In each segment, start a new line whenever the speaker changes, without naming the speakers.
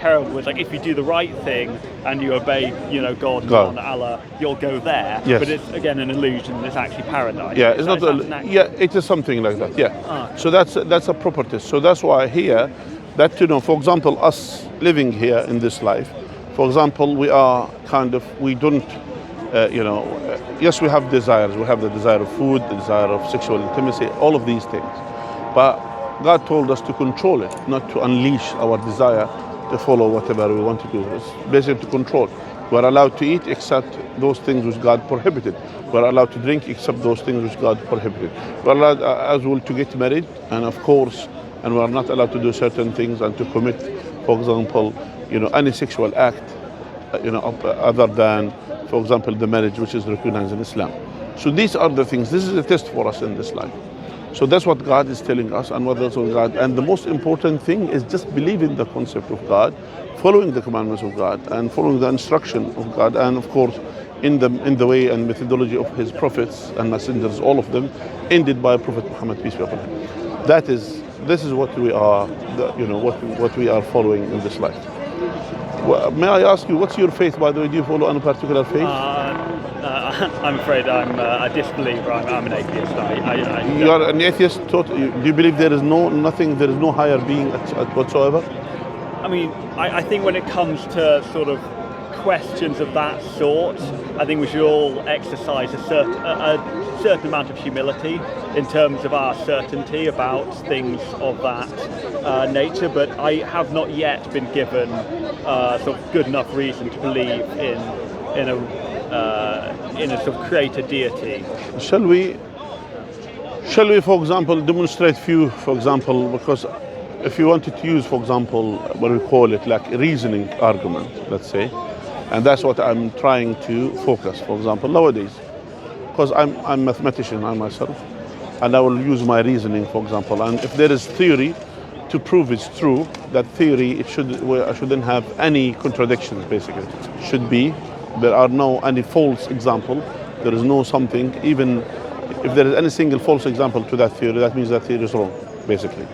parable was like, if you do the right thing and you obey, God, and Allah, you'll go there.
Yes.
But it's again an illusion. It's actually paradise.
Yeah, it's not. It is something like that. Yeah. So that's a property. So that's why here, that for example, us living here in this life, for example, we are we don't, yes, we have desires. We have the desire of food, the desire of sexual intimacy, all of these things. But God told us to control it, not to unleash our desire to follow whatever we want to do. It's basically to control. We're allowed to eat except those things which God prohibited. We're allowed to drink except those things which God prohibited. We're allowed as well to get married, and of course, and we're not allowed to do certain things and to commit, for example, any sexual act, other than, for example, the marriage which is recognized in Islam. So these are the things. This is a test for us in this life. So that's what God is telling us, and and the most important thing is just believing the concept of God, following the commandments of God, and following the instruction of God, and of course, in the way and methodology of His prophets and messengers, all of them, ended by Prophet Muhammad, peace be upon him. This is what we are, what we are following in this life. May I ask you, what's your faith, by the way? Do you follow any particular faith?
I'm afraid I'm a disbeliever. I'm an atheist.
You are an atheist? Do you believe there is no higher being whatsoever?
I mean, I think when it comes to sort of questions of that sort, I think we should all exercise a certain amount of humility in terms of our certainty about things of that nature. But I have not yet been given sort of good enough reason to believe in a sort of creator deity.
Shall we, for example, demonstrate few, for example, because if you wanted to use, for example, what we call it like a reasoning argument, let's say, and that's what I'm trying to focus, for example, nowadays, because I'm a mathematician, I myself, and I will use my reasoning, for example, and if there is theory to prove it's true, that theory, I shouldn't have any contradictions, basically. There are no any false example. There is no something, even if there is any single false example to that theory, that means that theory is wrong, basically.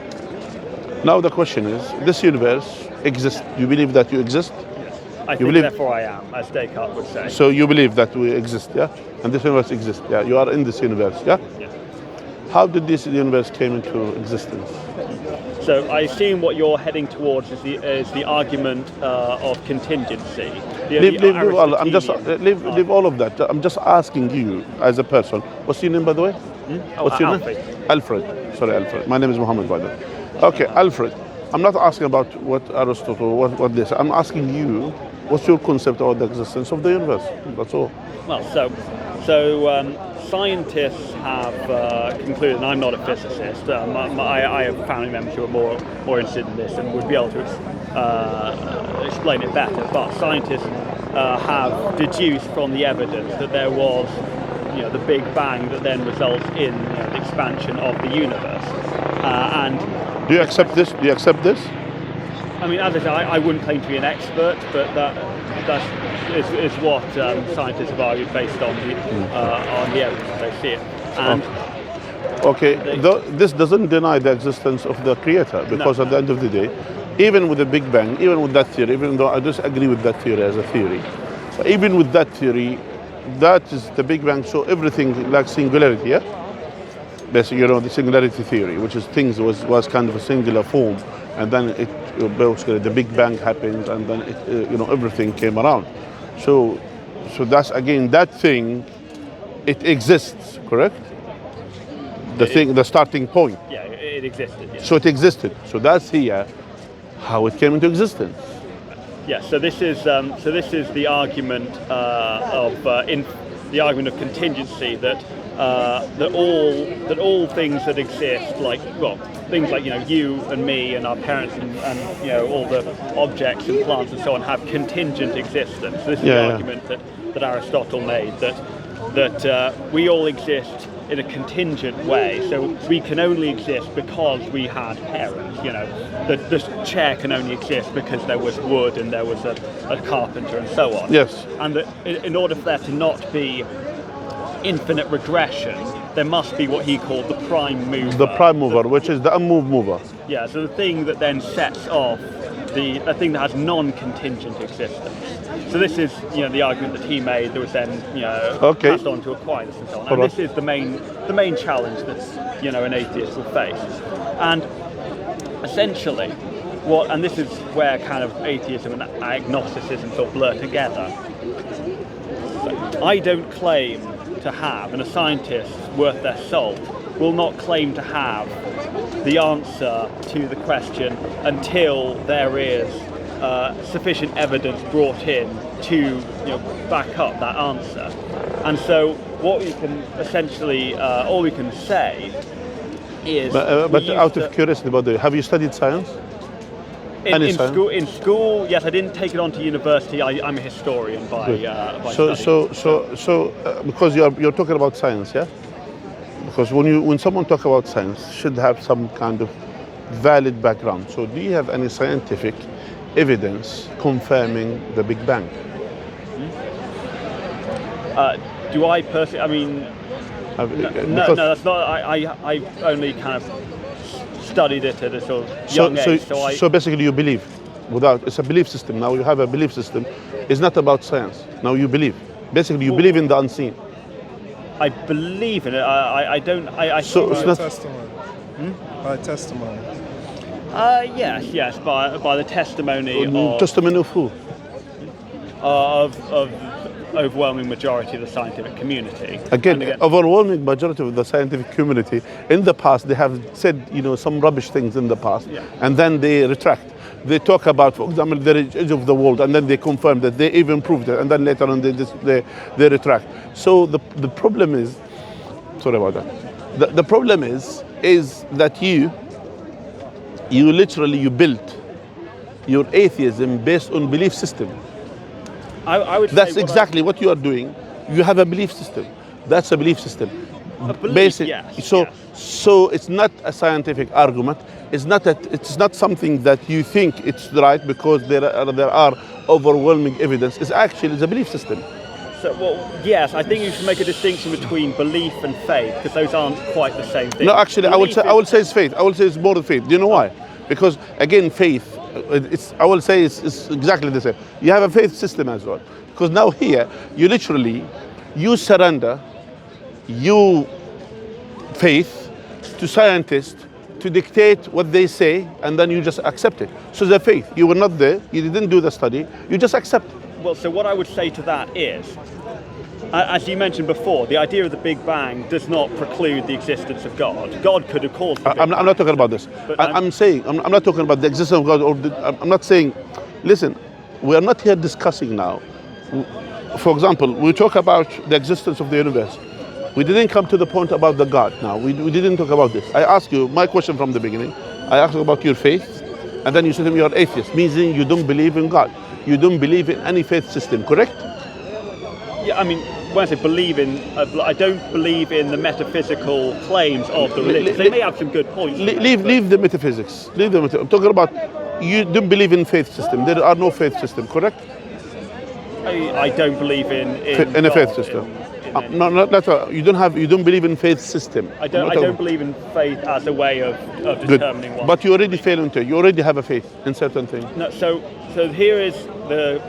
Now the question is, this universe exists. Do you believe that you exist?
Yes. I think therefore I am, as Descartes would say.
So you believe that we exist, yeah? And this universe exists, yeah? You are in this universe, yeah?
Yes.
How did this universe came into existence?
So I assume what you're heading towards is the argument of contingency.
Leave all of that. I'm just asking you as a person. What's your name, by the way? What's your name? Alfred. Sorry, Alfred. My name is Mohammed, by the way. Okay, Alfred. I'm not asking about what Aristotle, what this. I'm asking you, what's your concept of the existence of the universe? That's all.
Well, so scientists have concluded, and I'm not a physicist, I have family members who are more interested in this and would be able to explain it better, but scientists have deduced from the evidence that there was the Big Bang that then results in the expansion of the universe. And
do you accept this?
I mean, as I say, I wouldn't claim to be an expert, but that is what scientists have argued based on the evidence they see it. And
this doesn't deny the existence of the creator, because at the end of the day, even with the Big Bang, even with that theory, even though I disagree with that theory as a theory, but even with that theory, that is the Big Bang, so everything like singularity, yeah? Basically, the singularity theory, which is things was kind of a singular form, and then basically the Big Bang happened, and then everything came around. So that's again that thing, it exists, correct? The starting point.
Yeah, it existed. Yeah.
So it existed. So that's here how it came into existence.
Yeah. So this is the argument the argument of contingency that all things that exist, things like you and me and our parents and all the objects and plants and so on have contingent existence. This is the argument that Aristotle made, that we all exist in a contingent way. So we can only exist because we had parents. The chair can only exist because there was wood and there was a carpenter and so on.
Yes.
And that in order for there to not be infinite regression, there must be what he called the prime mover.
The prime mover, which is the unmoved mover.
Yeah, so the thing that then sets off a thing that has non-contingent existence. So this is, the argument that he made that was then, passed on to Aquinas and so on. And this is the main challenge that, an atheist will face. And essentially, and this is where kind of atheism and agnosticism sort of blur together. I don't claim to have, and a scientist worth their salt will not claim to have the answer to the question until there is sufficient evidence brought in to back up that answer. And so what we can essentially, all we can say is...
But out of curiosity, by the way, have you studied science?
In school, yes, I didn't take it on to university. I'm a historian by study.
So because you're talking about science, yeah? Because when someone talks about science, should have some kind of valid background. So do you have any scientific evidence confirming the Big Bang?
Do I personally? I mean, no, that's not. I only kind of studied it at a sort of young age. So basically, you believe. It's a belief system. Now you have a belief system. It's not about science. Now you believe. Basically, you believe in the unseen. I believe in it. I don't.
So it's not testimony. By testimony.
Yes. By the testimony of.
Testimony of who?
Of overwhelming majority of the scientific community.
Again, overwhelming majority of the scientific community in the past, they have said some rubbish things in the past, and then they retract. They talk about, for example, the edge of the world, and then they confirm that they even proved it, and then later on they retract. So the problem is, sorry about that. The problem is that you literally built your atheism based on belief system.
I would
That's
say
exactly what you are doing. You have a belief system. That's a belief system.
A belief, yes.
So it's not a scientific argument. It's not something that you think it's right because there are overwhelming evidence. It's a belief system.
So, yes, I think you should make a distinction between belief and faith, because those aren't quite the same thing.
No, actually, I would say it's faith. I would say it's more than faith. Do you know why? Because again, faith. I will say it's exactly the same. You have a faith system as well. Because now here, you surrender your faith to scientists to dictate what they say, and then you just accept it. So the faith, you were not there, you didn't do the study, you just accept.
Well, so what I would say to that is, as you mentioned before, the idea of the Big Bang does not preclude the existence of God. God could have caused the Big Bang.
I'm not talking about this. I'm saying, I'm not talking about the existence of God, I'm not saying, listen, we are not here discussing now. For example, we talk about the existence of the universe. We didn't come to the point about the God now. We didn't talk about this. I asked you, my question from the beginning, I asked you about your faith, and then you said to me you're atheist, meaning you don't believe in God. You don't believe in any faith system, correct?
Yeah, I mean, when I say believe in, I don't believe in the metaphysical claims of the religion. They may have some good points.
Leave the metaphysics. I'm talking about, you don't believe in faith system. There are no faith system, correct?
I don't believe in
a faith system. You don't believe in faith system.
I don't believe in faith as a way of determining one.
But you already fail into it. You already have a faith in certain things.
No, so here is I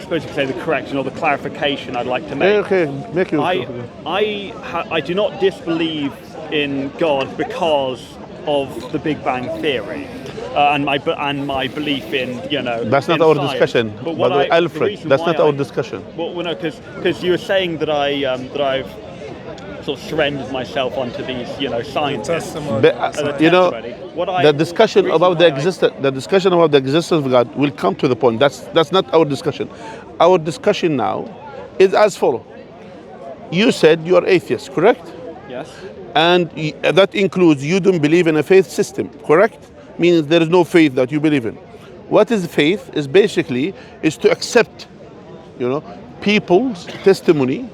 suppose you could say the correction or the clarification I'd like to make.
Okay, make you.
I do not disbelieve in God because of the Big Bang theory. And my belief in
That's not our discussion. But Alfred, that's not our discussion.
Well, no, because you were saying that I've sort of surrendered myself onto these scientists. The discussion about the existence of God will come to the point. That's not our discussion. Our discussion now is as follows. You said you are atheist, correct? Yes.
And that includes you don't believe in a faith system, correct? Means there is no faith that you believe in. What is faith? Is basically to accept, people's testimony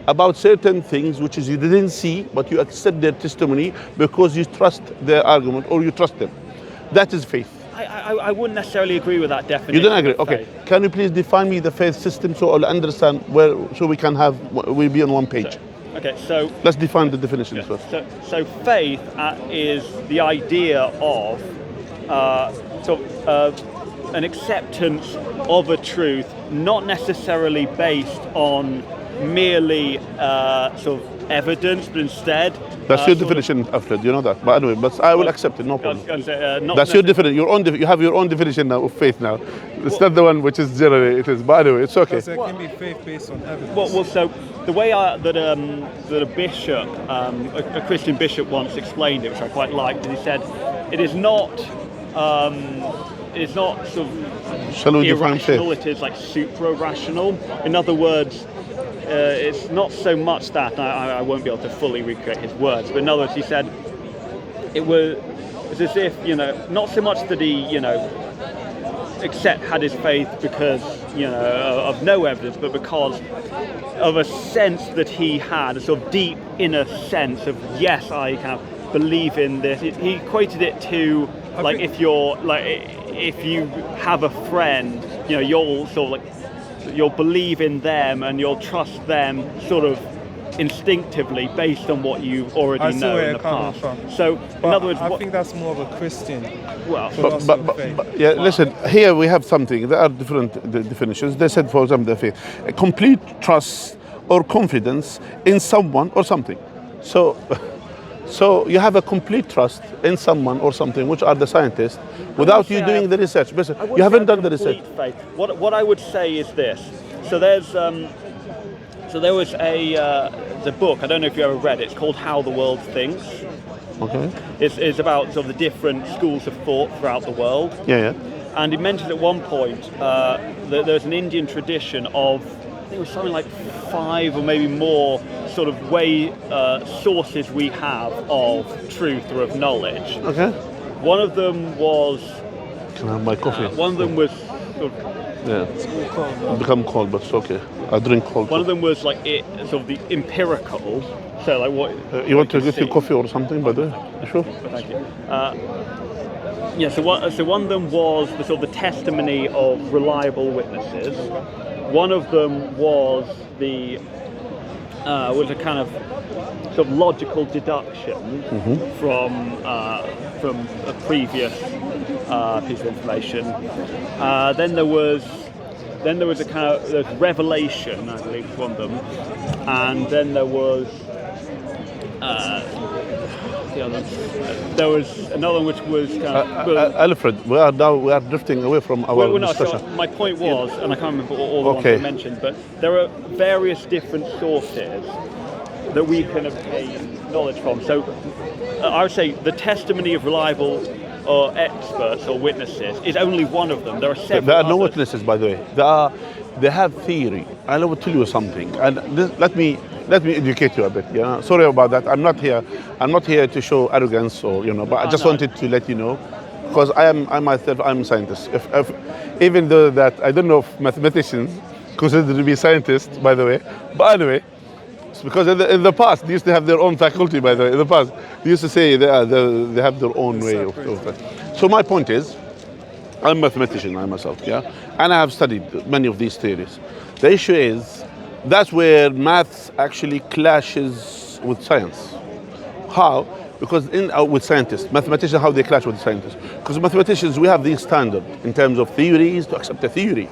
about certain things which is you didn't see, but you accept their testimony because you trust their argument or you trust them. That is faith.
I wouldn't necessarily agree with that definition.
You don't agree? Okay. Can you please define me the faith system so I'll understand so we'll be on one page.
Okay, so
let's define the definition first.
So faith is the idea of an acceptance of a truth, not necessarily based on merely sort of evidence, but instead.
That's your definition, Alfred. You know that. But anyway, but I will accept it. No problem. That's your definition. You have your own definition now of faith now. It's not the one which is generally it is. But anyway, it's okay.
Because there can be faith based on evidence.
Well, so the way that a bishop, a Christian bishop, once explained it, which I quite liked, and he said, it is not sort of irrational. It is like supra-rational. In other words. It's not so much that, I won't be able to fully recreate his words, but in other words, he said it was as if, not so much that he, had his faith because, of no evidence, but because of a sense that he had, a sort of deep inner sense of, yes, I kind of believe in this. He equated it to, like, if you have a friend, you'll sort of like, you'll believe in them and you'll trust them sort of instinctively based on what you already know in the past. So, in other words,
I think that's more of a Christian.
Well,
but yeah, listen. Here we have something. There are different definitions. They said, for example, the faith, a complete trust or confidence in someone or something. So you have a complete trust in someone or something, which are the scientists, without you doing the research. You haven't done the research.
Faith. What I would say is this. So there was the book. I don't know if you ever read it. It's called How the World Thinks.
Okay.
It's about sort of the different schools of thought throughout the world.
Yeah.
And he mentioned at one point that there's an Indian tradition of, I think it was something like 5 or maybe more sort of sources we have of truth or of knowledge.
Okay.
One of them was.
Can I have my coffee?
One of them was.
Yeah. It's become cold, but it's okay. I drink cold.
One of them was like sort of the empirical. So like what.
You want to get your coffee or something, by the way? Sure.
Thank you. Yeah. So one of them was the sort of the testimony of reliable witnesses. One of them was was a kind of sort of logical deduction from a previous piece of information. Then there was a kind of there's revelation, I believe, was one of them, and then there was there was another one which was kind of.
Alfred, we are drifting away from our discussion.
So my point was, and I can't remember all the ones I mentioned, but there are various different sources that we can obtain knowledge from. So I would say the testimony of reliable or experts or witnesses is only one of them. There are several.
There are no witnesses, by the way. They have theory. I will tell you something, and let me educate you a bit. Sorry about that. I'm not here to show arrogance or but I just wanted to let you know, because I myself I'm a scientist. If even though that I don't know if mathematicians consider to be scientists, by the way. But anyway, it's because in the past they used to have their own faculty. By the way, in the past they used to say they have their own way of that. So my point is, I'm a mathematician, I myself, and I have studied many of these theories. The issue is that's where maths actually clashes with science. How? Because with scientists, mathematicians, how they clash with scientists. Because mathematicians, we have these standards in terms of theories to accept a theory.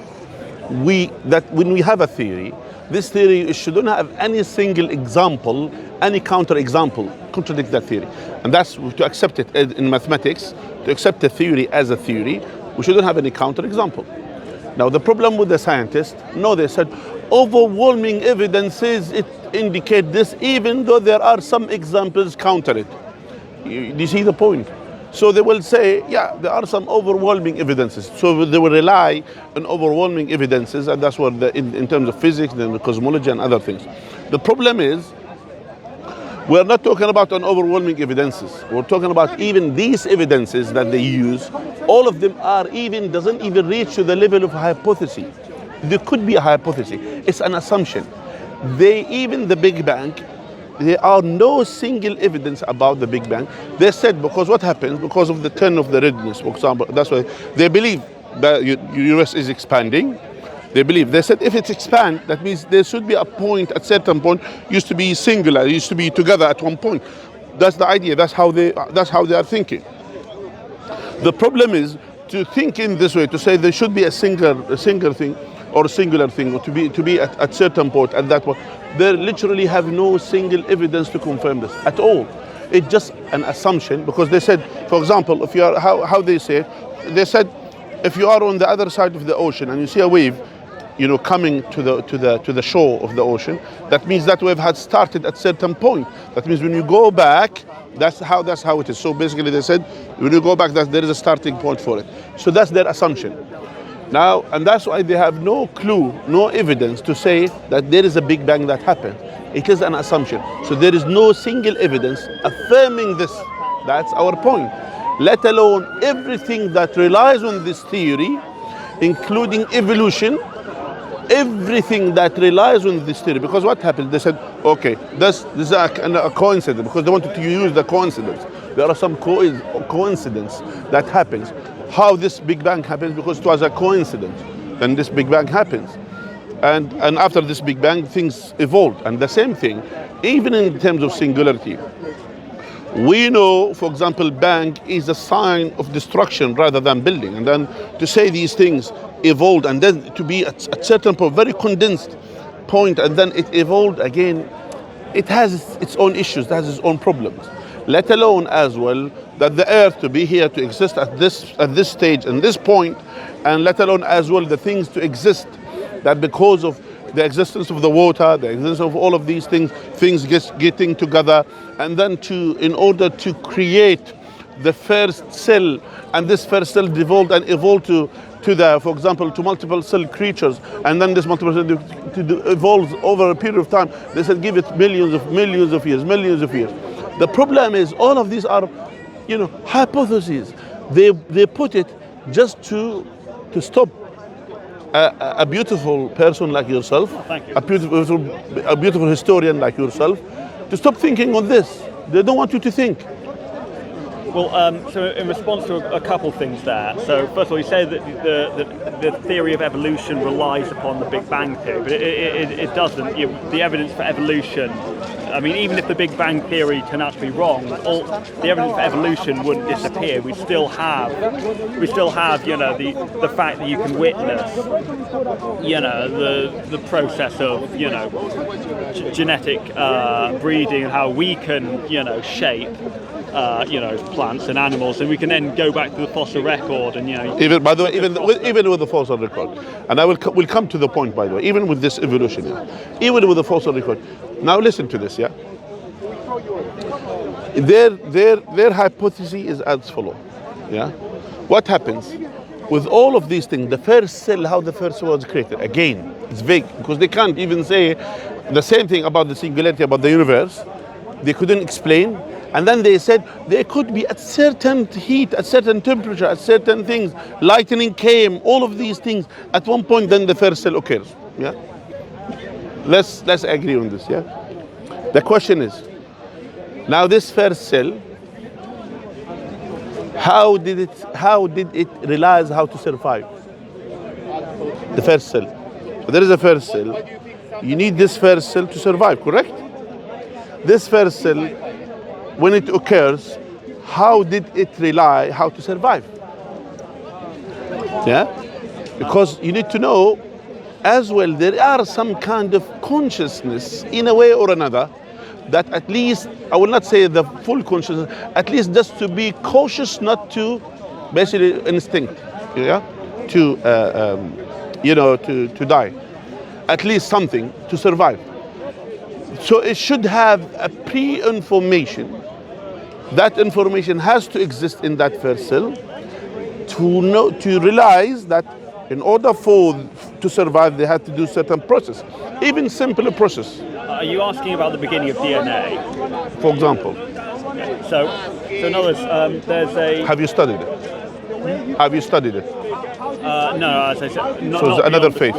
When we have a theory, this theory shouldn't have any single example, any counter-example contradict that theory. And that's to accept it in mathematics, to accept a theory as a theory, we shouldn't have any counter-example. Now the problem with the scientists, they said overwhelming evidences indicate this, even though there are some examples counter it. Do you see the point? So they will say, there are some overwhelming evidences. So they will rely on overwhelming evidences, and that's what in terms of physics, then the cosmology and other things. The problem is, we're not talking about overwhelming evidences. We're talking about even these evidences that they use. All of them doesn't even reach to the level of hypothesis. There could be a hypothesis. It's an assumption. Even the Big Bang, there are no single evidence about the Big Bang. They said because what happens, because of the turn of the redness, for example, that's why they believe that the universe is expanding. They said if it expands, that means there should be a point, at certain point, used to be singular, used to be together at one point. That's the idea, that's how they are thinking. The problem is, to think in this way, to say there should be a single thing or a singular thing, or to be at certain point at that point, they literally have no single evidence to confirm this at all. It's just an assumption, because they said, for example, if you are how they say it, they said if you are on the other side of the ocean and you see a wave, you know, coming to the shore of the ocean, that means that wave had started at certain point. That means when you go back, that's how it is. So basically they said when you go back, that there is a starting point for it. So that's their assumption. Now, and that's why they have no clue, no evidence to say that there is a Big Bang that happened. It is an assumption. So there is no single evidence affirming this. That's our point. Let alone everything that relies on this theory, including evolution, everything that relies on this theory. Because what happened? They said, okay, this is a coincidence, because they wanted to use the coincidence. There are some coincidence that happens. How this Big Bang happens, because it was a coincidence. Then this Big Bang happens. And after this Big Bang, things evolved. And the same thing, even in terms of singularity. We know, for example, bang is a sign of destruction rather than building. And then to say these things evolved and then to be at a certain point, very condensed point, and then it evolved again, it has its own issues, it has its own problems. Let alone as well that the earth to be here, to exist at this stage and this point, and let alone as well the things to exist, that because of the existence of the water, the existence of all of these things getting together, and then in order to create the first cell, and this first cell evolved to the, for example, to multiple cell creatures, and then this multiple cell evolves over a period of time. They said give it millions of years. The problem is all of these are, you know, hypotheses. They put it just to stop a beautiful person like yourself, a beautiful historian like yourself, to stop thinking on this. They don't want you to think.
Well, so in response to a couple things there. So first of all, you say that the theory of evolution relies upon the Big Bang theory, but it doesn't. The evidence for evolution, I mean, even if the Big Bang theory turned out to be wrong, the evidence for evolution wouldn't disappear. We still have, you know, the fact that you can witness, you know, the process of, you know, genetic breeding, and how we can, you know, shape, you know, plants and animals, and we can then go back to the fossil record, and you know.
Even by the way, even with the fossil record, and we'll come to the point. By the way, even with this evolution, even with the fossil record. Now listen to this, Their hypothesis is as follows, What happens with all of these things? The first cell, how the first cell was created? Again, it's vague, because they can't even say the same thing about the singularity, about the universe. They couldn't explain. And then they said there could be at certain heat, at certain temperature, at certain things, lightning came, all of these things. At one point, then the first cell occurs. Let's agree on this. The question is, now this first cell, how did it realize how to survive? The first cell. So there is a first cell. You need this first cell to survive, correct? This first cell, when it occurs, how did it rely how to survive? Because you need to know as well, there are some kind of consciousness in a way or another that at least, I will not say the full consciousness, at least just to be cautious not to basically instinct, to die. At least something to survive. So it should have a pre-information. That information has to exist in that first cell to realize that in order to survive, they had to do certain process, even simpler process.
Are you asking about the beginning of DNA?
For example.
So in other words, there's a...
Have you studied it? Have you studied it?
No, as I said, not.
So it's another faith.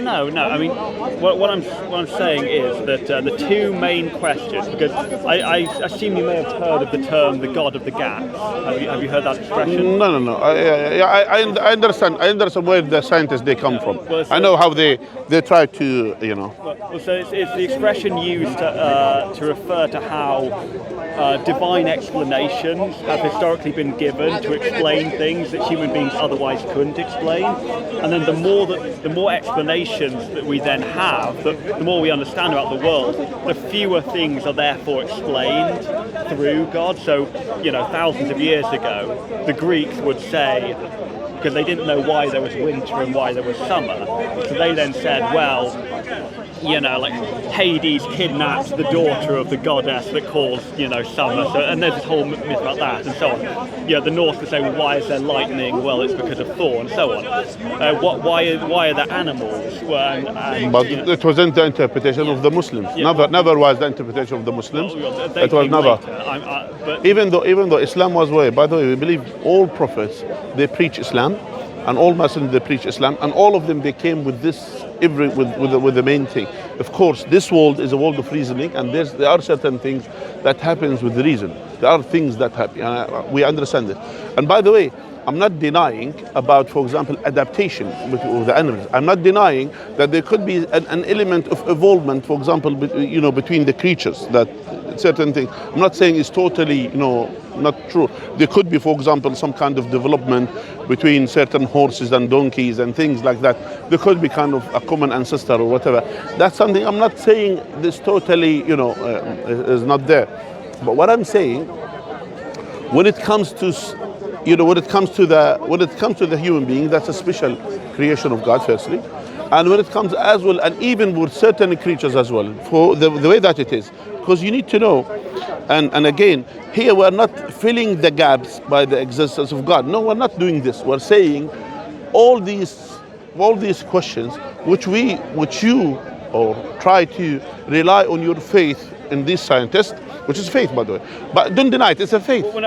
No. I mean, what I'm saying is that the two main questions, because I assume you may have heard of the term "the God of the gaps." Have you heard that expression?
No. I understand. I understand where the scientists they come from.
Well,
I know how they try to,
Well, so it's the expression used to refer to how divine explanations have historically been given to explain things that human beings otherwise couldn't explain, and then the more explanations that we then have, the more we understand about the world, the fewer things are therefore explained through God. So, thousands of years ago, the Greeks would say, because they didn't know why there was winter and why there was summer, so they then said, well, like Hades kidnapped the daughter of the goddess that caused, summer. So, and there's this whole myth about that and so on. The Norse would say, well, why is there lightning? Well, it's because of Thor and so on. Why are there animals?
But it wasn't the interpretation of the Muslims. Never was the interpretation of the Muslims. It was never. Even though Islam was way. By the way, we believe all prophets they preach Islam, and all messengers they preach Islam, and all of them they came with this. With the main thing. Of course, this world is a world of reasoning, and there are certain things that happens with the reason. There are things that happen, and we understand it. And by the way, I'm not denying about, for example, adaptation with the animals. I'm not denying that there could be an element of evolvement, for example, between the creatures, that certain things. I'm not saying it's totally, not true. There could be, for example, some kind of development between certain horses and donkeys and things like that. There could be kind of a common ancestor or whatever. That's something I'm not saying this totally, is not there. But what I'm saying, when it comes to when it comes to the human being, that's a special creation of God, firstly, and when it comes as well, and even with certain creatures as well, for the way that it is, because you need to know, and again, here we're not filling the gaps by the existence of God. No, we're not doing this. We're saying all these questions, which you or try to rely on your faith in these scientists. Which is faith, by the way, but don't deny it. It's a faith.
Well,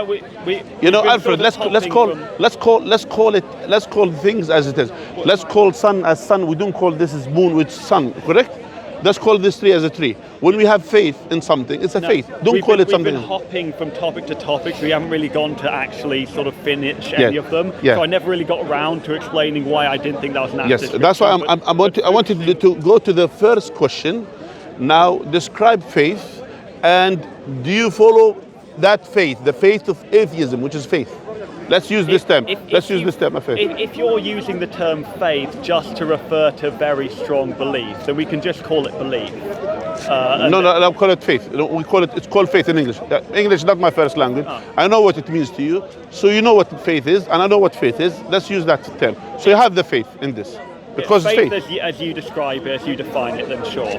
Alfred. Let's call things as it is. Let's call sun as sun. We don't call this as moon with sun. Correct? Let's call this tree as a tree. When we have faith in something, it's a faith. Don't call it something.
We've been hopping from topic to topic, so we haven't really gone to actually sort of finish any of them. Yeah. So I never really got around to explaining why I didn't think that was an atheist.
Yes, that's why I wanted to go to the first question. Now, describe faith. And do you follow that faith, the faith of atheism, which is faith? Let's use this term. Let's use this term of faith.
If you're using the term faith just to refer to very strong belief, then we can just call it belief.
No, call it faith. It's called faith in English. English is not my first language. Oh. I know what it means to you, so you know what faith is, and I know what faith is. Let's use that term. So you have the faith in this. Because
faith, as you describe it, as you define it, then sure.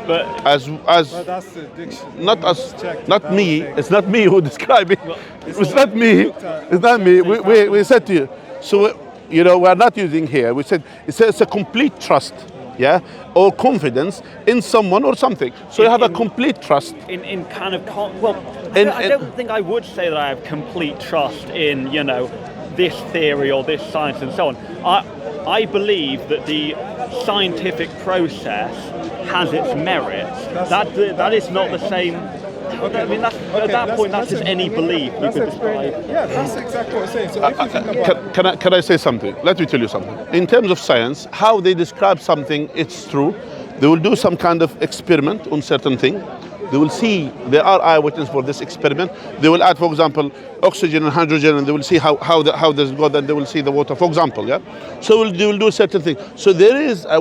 But
that's the diction.
Not me. It's not me who describe it. It's not me. It's not me. We said to you. So we are not using here. We said it's a complete trust, or confidence in someone or something. So you have a complete trust.
In kind of I don't think I would say that I have complete trust in this theory or this science and so on. I believe that the scientific process has its merits. That is not the same. I mean, at that point, that's just any belief you could describe.
Yeah, that's exactly what I'm saying. So if you think about
can I say something? Let me tell you something. In terms of science, how they describe something, it's true. They will do some kind of experiment on certain thing. They will see, there are eyewitnesses for this experiment. They will add, for example, oxygen and hydrogen, and they will see how this goes, and they will see the water, for example, So they will do certain things. So there is a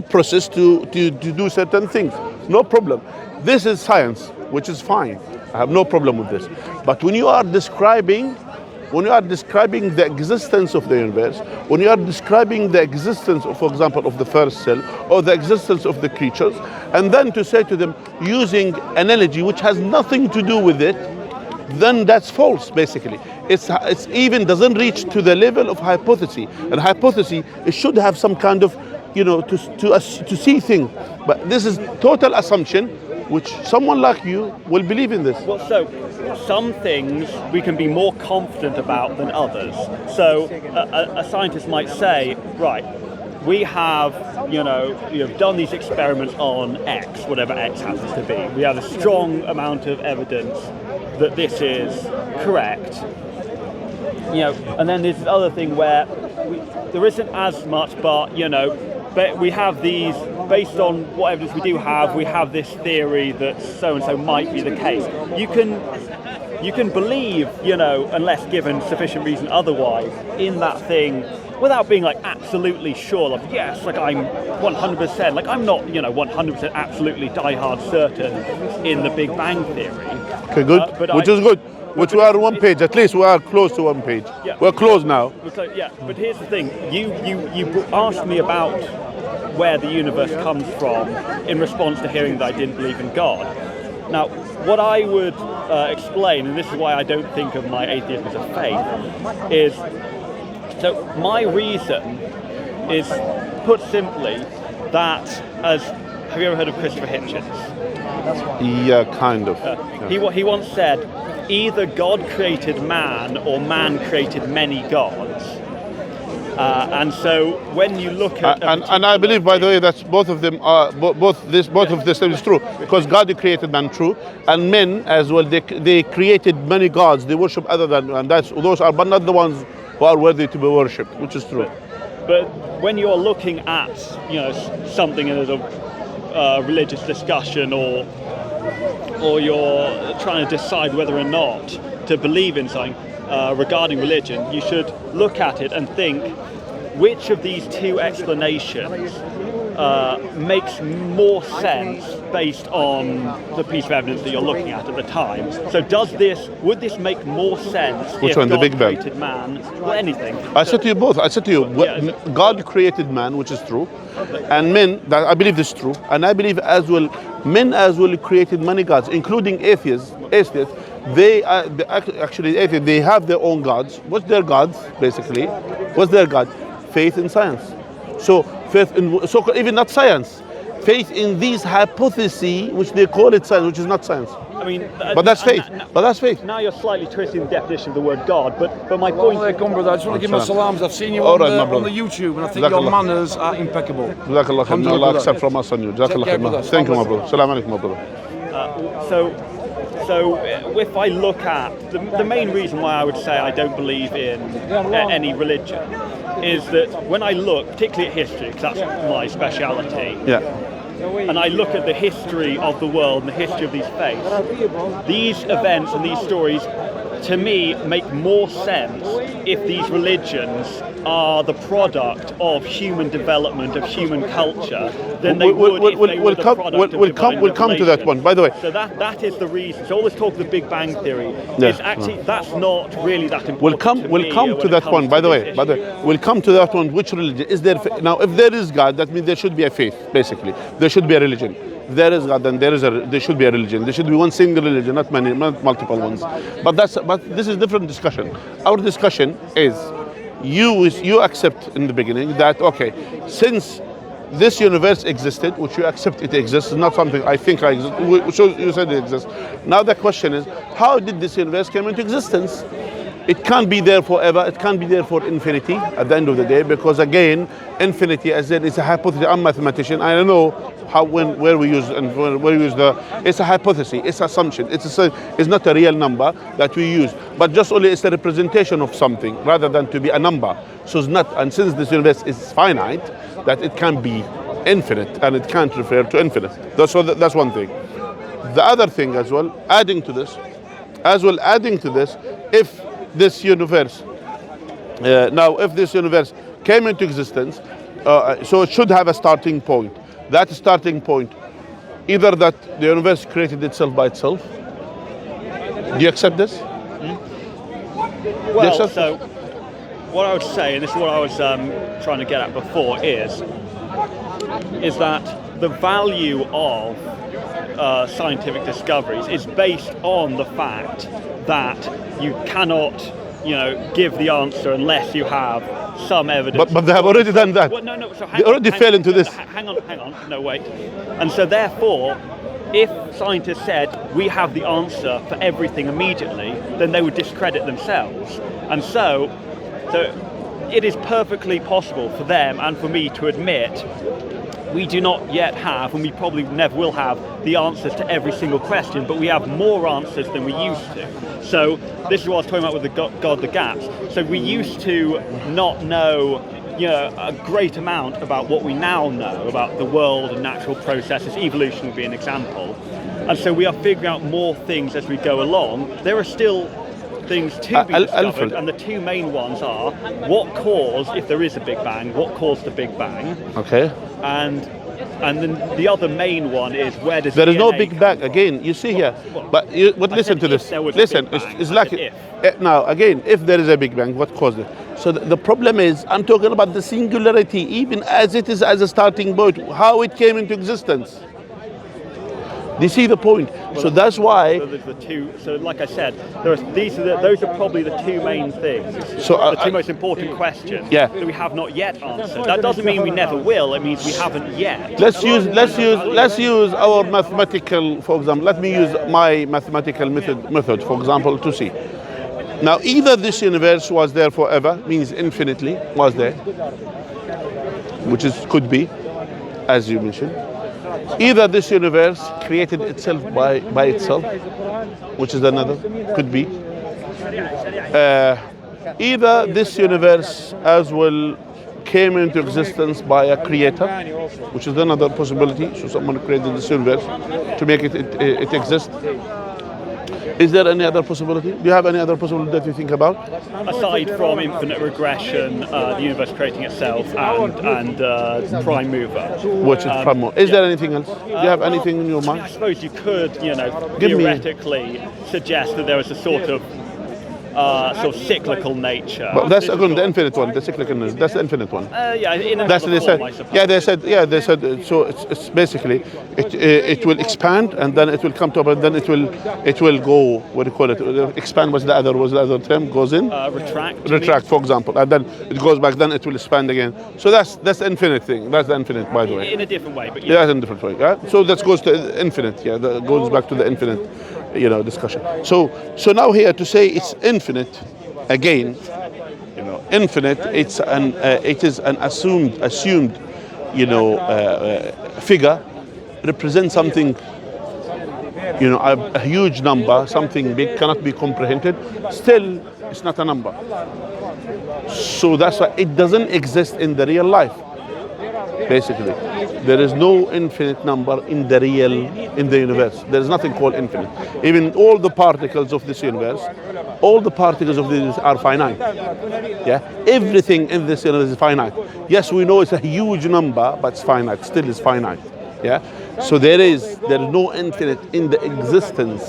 process to do certain things. No problem. This is science, which is fine. I have no problem with this. But when you are describing the existence of the universe, when you are describing the existence, for example, of the first cell, or the existence of the creatures, and then to say to them, using analogy which has nothing to do with it, then that's false, basically. It's even doesn't reach to the level of hypothesis. And hypothesis, it should have some kind of, to see things. But this is total assumption, which someone like you will believe in this.
Well, so some things we can be more confident about than others. So a scientist might say, right, we have, done these experiments on X, whatever X happens to be. We have a strong amount of evidence that this is correct. And then there's this other thing where there isn't as much, but we have these, based on what evidence we do have, we have this theory that so-and-so might be the case. You can believe, unless given sufficient reason otherwise, in that thing without being like absolutely sure, like yes, like I'm 100%, like I'm not 100% absolutely die-hard certain in the Big Bang Theory.
Okay, good, which is good. Which we are on one page, at least we are close to one page.
Yeah.
We're close now.
Yeah, but here's the thing, you asked me about where the universe comes from in response to hearing that I didn't believe in God. Now, what I would explain, and this is why I don't think of my atheism as a faith, is so my reason is, put simply, that have you ever heard of Christopher Hitchens?
Yeah, kind of.
He once said, either God created man or man created many gods. And so when you look at
and I believe, by the way, that both of them are both of this is true, because God created man, true, and men as well. They created many gods. They worship other than, and those are, but not the ones who are worthy to be worshipped, which is true.
But when you're looking at something as a religious discussion, or you're trying to decide whether or not to believe in something regarding religion, you should look at it and think which of these two explanations makes more sense based on the piece of evidence that you're looking at the time. So would this make more sense
Which
if
one,
God
the Big Bang?
created man, or anything?
I said to you both. I said to you, God created man, which is true, and men, that I believe this is true, and I believe as well, men as well created many gods, including atheists. They have their own gods. What's their gods, basically? What's their god? Faith in science. So even not science, faith in these hypotheses, which they call it science, which is not science.
I mean,
but that's faith. But that's faith.
Now you're slightly twisting the definition of the word God. But my point.
Brother, I just want to give my salams. I've seen you
on
the YouTube, and I think your manners are impeccable.
Jazakallah khair. May Allah accept from us and you. Jazakallah khair. Thank you, my brother. Salam alaikum, my brother.
So if I look at the main reason why I would say I don't believe in any religion is that when I look, particularly at history, because that's my speciality, and I look at the history of the world and the history of these faiths, these events and these stories, to me, make more sense if these religions are the product of human development, of human culture, than they would if they were the product of divine
We'll come to that one, by the way.
So that is the reason. So all this talk of the Big Bang Theory is actually, that's not really that important.
We'll come to that one, by the way. We'll come to that one. Which religion? Is there, now, if there is God, that means there should be a faith, basically. There should be a religion. If there is God, then there should be a religion. There should be one single religion, not many, not multiple ones. But this is a different discussion. Our discussion is, you accept in the beginning that, okay, since this universe existed, which you accept it exists, not something I think I exist, so you said it exists. Now the question is, how did this universe come into existence? It can't be there forever, it can't be there for infinity at the end of the day, because again, infinity, as I said, is a hypothesis. I'm a mathematician, I don't know where we use it's a hypothesis, it's assumption, it's not a real number that we use, but just only it's a representation of something rather than to be a number. So it's not, and since this universe is finite, that it can be infinite and it can't refer to infinite. That's one thing. The other thing as well, adding to this, if this universe, if this universe came into existence, so it should have a starting point. That starting point, either that the universe created itself by itself. Do you accept this?
Well, so what I would say, and this is what I was trying to get at before, is that the value of scientific discoveries is based on the fact that you cannot, give the answer unless you have some evidence.
But they have already done that.
Well, no. So
they already fell into this.
Hang on. No, wait. And so therefore, if scientists said we have the answer for everything immediately, then they would discredit themselves. And so it is perfectly possible for them and for me to admit we do not yet have, and we probably never will have, the answers to every single question, but we have more answers than we used to. So this is what I was talking about with the God, the gaps. So we used to not know, a great amount about what we now know about the world and natural processes. Evolution would be an example. And so we are figuring out more things as we go along. There are still things to be discovered, and the two main ones are what caused, if there is a Big Bang, what caused the Big Bang?
Okay.
And then the other main one is where does
there is no
DNA
Big Bang again. You see here, but listen to this. Listen, it's like now again. If there is a Big Bang, what caused it? So the problem is, I'm talking about the singularity, even as it is as a starting point, how it came into existence. Do you see the point? Well, so that's why.
The two. So, like I said, those are probably the two main things.
So
the two most important questions.
Yeah.
That we have not yet answered. That doesn't mean we never will. It means we haven't yet.
Let's use our mathematical, for example. Let me use my mathematical method, for example, to see. Now, either this universe was there forever, means infinitely was there, which could be, as you mentioned. Either this universe created itself by itself, which is another, could be. Either this universe as well came into existence by a creator, which is another possibility. So someone created this universe to make it exist. Is there any other possibility? Do you have any other possibility that you think about?
Aside from infinite regression, the universe creating itself, and prime mover.
Which is prime mover. Is there anything else? Do you have anything in your mind?
I suppose you could, theoretically suggest that there was a sort of cyclical nature.
But that's again the infinite one, the cyclicalness. That's the infinite one.
In another form, I suppose.
They said. So it's basically it will expand and then it will come to, and then it will go. What do you call it? Expand was the other term. Goes in. Retract, for example, and then it goes back. Then it will expand again. So that's the infinite thing. That's the infinite, by the way.
In a different way, but
yeah, in a different way. Yeah. So that goes to infinite. Yeah, that goes back to the infinite. Discussion. So now here to say it's infinite, again, infinite. It is an assumed, figure, represents something, a huge number, something big, cannot be comprehended. Still, it's not a number. So that's why it doesn't exist in the real life. Basically, there is no infinite number in the universe. There is nothing called infinite. Even all the particles of this universe, are finite. Yeah, everything in this universe is finite. Yes, we know it's a huge number, but it's finite. Still is finite. Yeah. So there is no infinite in the existence.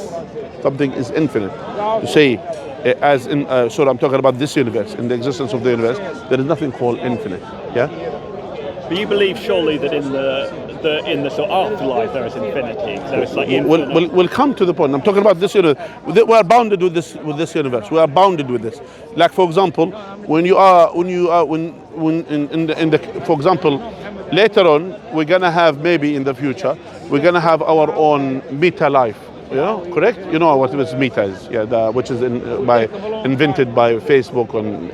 Something is infinite. To say, as in, so I'm talking about this universe. In the existence of the universe, there is nothing called infinite. Yeah.
But you believe surely that in the sort of afterlife there is infinity. So it's like infinite.
We'll come to the point. I'm talking about this universe. We are bounded with this universe. We are bounded with this. Like for example, for example, later on we're gonna have, maybe in the future we're gonna have our own meta life. Correct? You know what meta is? Yeah, which is invented by Facebook, and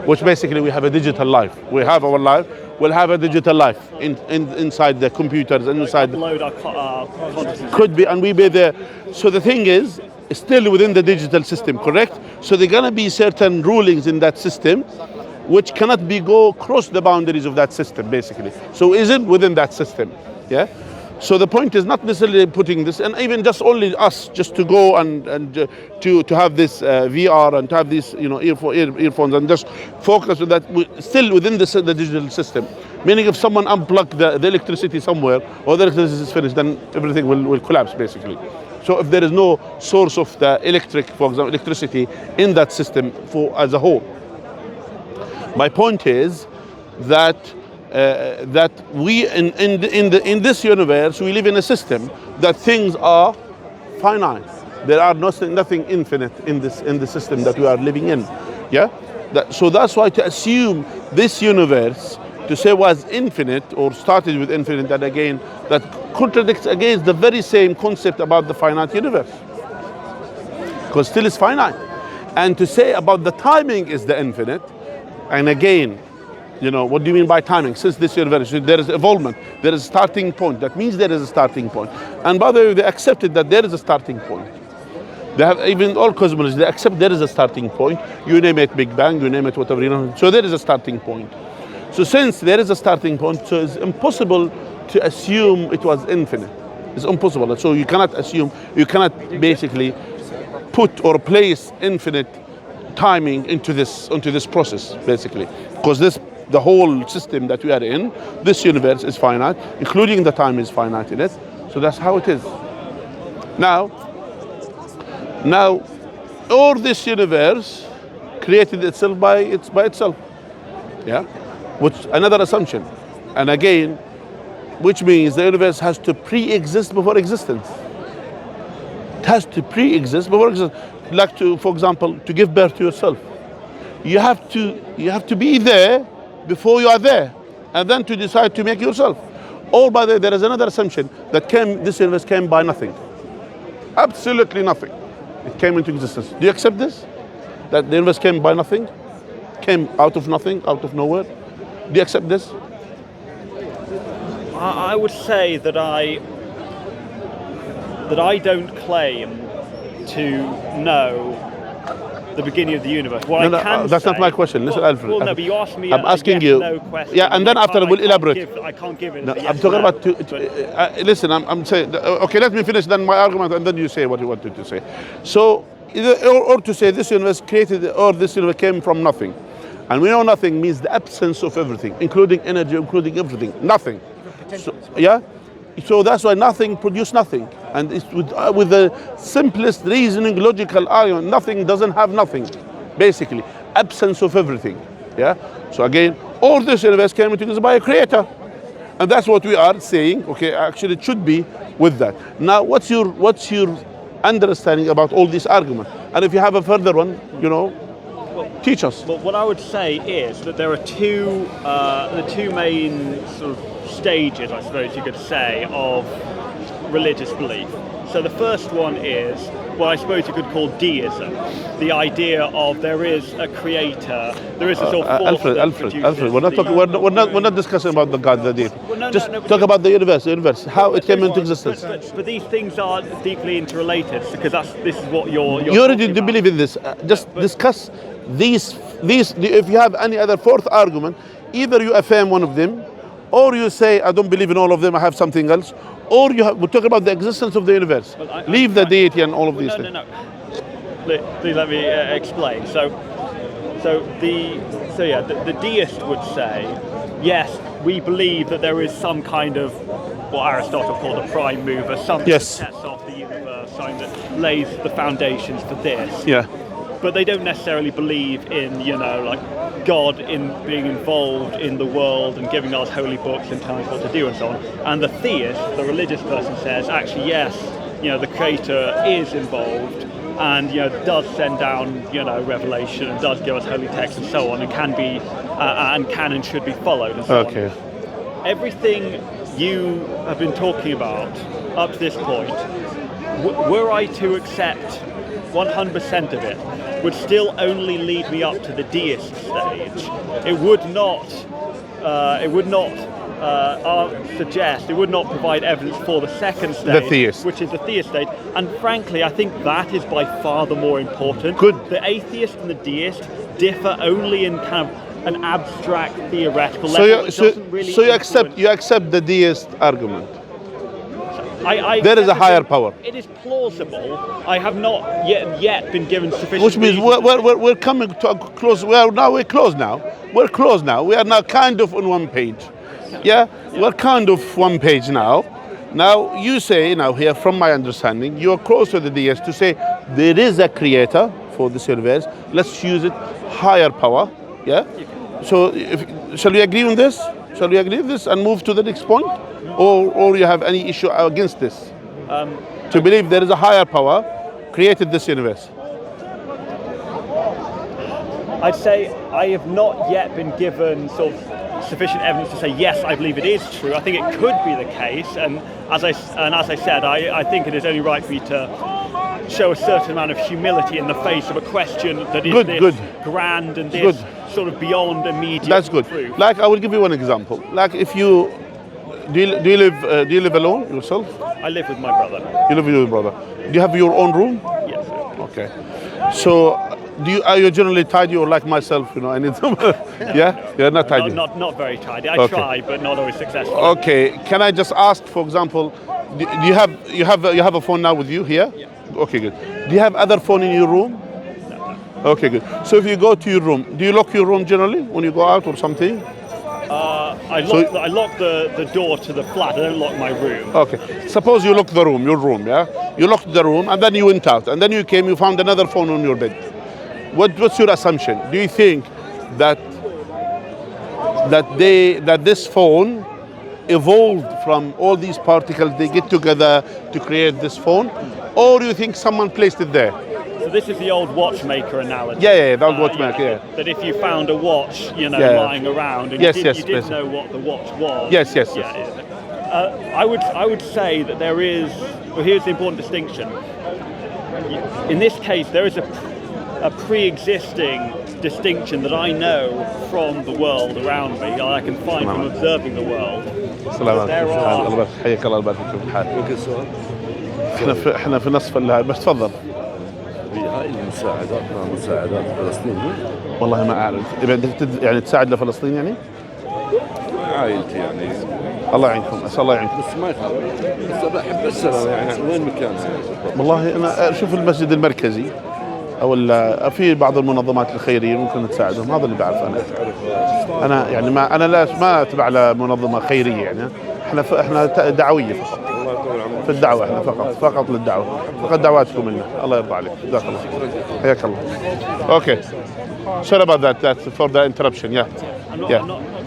which basically we have a digital life. We have our life. We'll have a digital life inside the computers and inside.
Load our consciousness.
Could be, and we be there. So the thing is, still within the digital system, correct? So there are gonna be certain rulings in that system, which cannot go cross the boundaries of that system, basically. So isn't within that system, yeah. So the point is not necessarily putting this, and even just only us, just to go and to have this VR and to have these earphones and just focus on that, still within the digital system. Meaning, if someone unplugged the electricity somewhere, or the electricity is finished, then everything will collapse basically. So if there is no source of the for example, electricity in that system as a whole, my point is that. That we in this universe we live in a system that things are finite. There are nothing infinite in the system that we are living in. Yeah. So that's why to assume this universe to say was infinite or started with infinite, that again that contradicts against the very same concept about the finite universe, because still is finite. And to say about the timing is the infinite, And again, you know, what do you mean by timing? Since this universe, there is evolvement, there is a starting point. That means there is a starting point. And by the way, they accepted that there is a starting point. They have, even all cosmologists, they accept there is a starting point. You name it Big Bang, you name it whatever, you know. So there is a starting point. So since there is a starting point, so it's impossible to assume it was infinite. It's impossible. So you cannot assume, you cannot basically put or place infinite timing into this process, basically. Because the whole system that we are in, this universe is finite, including the time is finite in it. So that's how it is. Now, all this universe created itself by itself. Yeah? Which another assumption. And again, which means the universe has to pre-exist before existence. It has to pre-exist before existence. Like for example, to give birth to yourself. You have to be there before you are there, and then to decide to make yourself. Or by the way, there is another assumption that this universe came by nothing. Absolutely nothing. It came into existence. Do you accept this? That the universe came by nothing? Came out of nothing, out of nowhere? Do you accept this?
I would say that I don't claim to know the beginning of the universe. What I can
that's
say,
not my question. Listen, Alfred.
Well, no, but you asked me.
I'm asking you.
No question.
Yeah, and then after we'll elaborate.
I can't give it.
No, I'm talking about. Listen, I'm saying. Okay, let me finish then my argument, and then you say what you wanted to say. So, or to say this universe created, or this universe came from nothing, and we know nothing means the absence of everything, including energy, including everything. Nothing. So, yeah. So that's why nothing produced nothing. And it's with the simplest reasoning, logical argument, nothing doesn't have nothing, basically. Absence of everything, yeah? So again, all this universe came into existence by a creator. And that's what we are saying, okay, actually it should be with that. Now, what's your understanding about all these arguments? And if you have a further one, you know, teach us.
Well, what I would say is that there are the two main sort of stages, I suppose you could say, of religious belief. So the first one is what I suppose you could call deism, the idea of there is a creator, there is a sort of force
Alfred, we're not discussing about the God, the deity. Well, just talk about the universe, how it came into existence.
But these things are deeply interrelated, because this is what you're
you already do believe in this. Just discuss these. If you have any other fourth argument, either you affirm one of them, or you say, I don't believe in all of them, I have something else. Or we're talking about the existence of the universe. Leave the deity and all of these things.
No. Please let me explain. So the deist would say, yes, we believe that there is some kind of what Aristotle called a prime mover, something that sets off the universe, something that lays the foundations for this.
Yeah.
But they don't necessarily believe in, like God in being involved in the world and giving us holy books and telling us what to do and so on. And the theist, the religious person, says, actually, yes, the creator is involved and, does send down, revelation and does give us holy texts and so on, and can be, and can and should be followed and so on. Everything you have been talking about up to this point, were I to accept 100% of it, would still only lead me up to the deist stage. It would not suggest, it would not provide evidence for the second stage, which is the theist stage. And frankly, I think that is by far the more important.
Good.
The atheist and the deist differ only in kind of an abstract theoretical level.
So you accept the deist argument? There is a higher power.
It is plausible. I have not yet been given sufficient.
Which means we're coming to a close. We're close now. We're close now. We are now kind of on one page. Yeah, we're kind of one page now. Now you say, here from my understanding, you are close to the deist to say there is a creator for this universe. Let's use it higher power. Yeah. So shall we agree on this? Shall we agree on this and move to the next point? Or you have any issue against this? To believe there is a higher power created this universe?
I'd say I have not yet been given sort of sufficient evidence to say yes, I believe it is true. I think it could be the case, and as I said, I think it is only right for me to show a certain amount of humility in the face of a question that is this grand and this sort of beyond immediate
That's good.
proof.
Like I will give you one example. Like if you do you live alone yourself?
I live with my brother.
You live with your brother. Do you have your own room?
Yes, sir.
Okay. So are you generally tidy or like myself? You know, I need some. Yeah, you're not tidy.
Not very tidy. I
Okay.
try, but not always successful.
Okay. Can I just ask, for example, do you have a phone now with you here?
Yeah.
Okay, good. Do you have other phone in your room?
No.
Okay, good. So if you go to your room, do you lock your room generally when you go out or something?
I lock the door to the flat. I don't lock my room.
Okay. Suppose you lock the room, your room, yeah? You locked the room and then you went out and then you came, you found another phone on your bed. What's your assumption? Do you think that this phone evolved from all these particles, they get together to create this phone? Or do you think someone placed it there?
So this is the old watchmaker analogy.
Yeah, the old watchmaker, yeah.
That if you found a watch, lying around, and
Yes,
you
yes,
didn't
yes.
know what the watch was.
Yes.
I would say that there is. Well, here's the important distinction. In this case, there is a pre-existing distinction that I know from the world around me. I can find from observing the world.
السلام
There are.
عليكم. حياك الله يبارك فيك الحال.
ممكن سؤال؟
احنا في نصف بس تفضل.
هاي مساعدات فلسطين
والله ما اعرف. اذا بدك يعني تساعد لفلسطين يعني؟
عائلتي يعني
الله يعينكم، اسال الله يعينكم.
بس ما يخالف بس بحب اسال يعني وين مكانها؟
والله انا اشوف المسجد المركزي او في بعض المنظمات الخيريه ممكن تساعدهم، هذا اللي بعرفه انا يعني ما اتبع لمنظمه خيريه يعني، احنا دعويه فقط.
الله يطول عمرك.
في الدعوه احنا فقط للدعوه، فقط دعواتكم لنا. الله يرضى عليك، جزاك الله حياك الله. اوكي. Sorry about that for the interruption. Yeah.
I'm not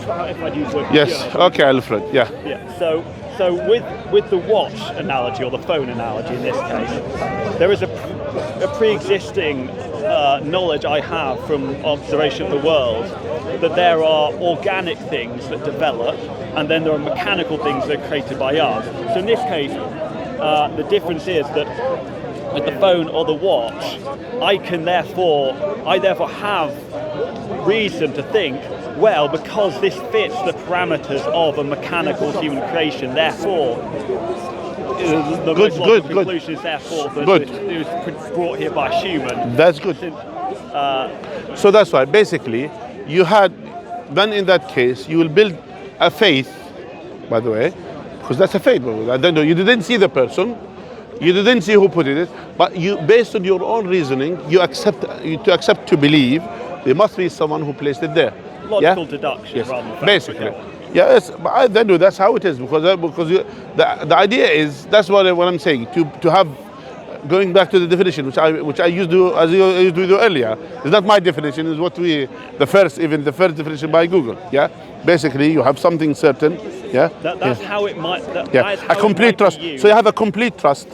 sure if I'd use the word.
Yes. Okay, Alfred. Yeah.
Yeah. So with the watch analogy or the phone analogy in this case, there is a pre-existing knowledge I have from observation of the world that there are organic things that develop, and then there are mechanical things that are created by us. So in this case, the difference is that with the phone or the watch, I therefore have reason to think, well, because this fits the parameters of a mechanical human creation, therefore the most logical conclusion is therefore that it was brought here by a human.
That's good. So that's why basically you had then in that case you will build a faith, by the way, because that's a faith. I don't know, you didn't see the person, you didn't see who put it, but you, based on your own reasoning, you accept to believe there must be someone who placed it there.
Logical deduction rather than
basically. Yes, but I then do. That's how it is because the idea is that's what I'm saying to have going back to the definition which I used to do earlier. It's not my definition. It's what the first definition by Google. Yeah, basically you have something certain. Yeah,
that's how it might.
A complete trust. So you have a complete trust.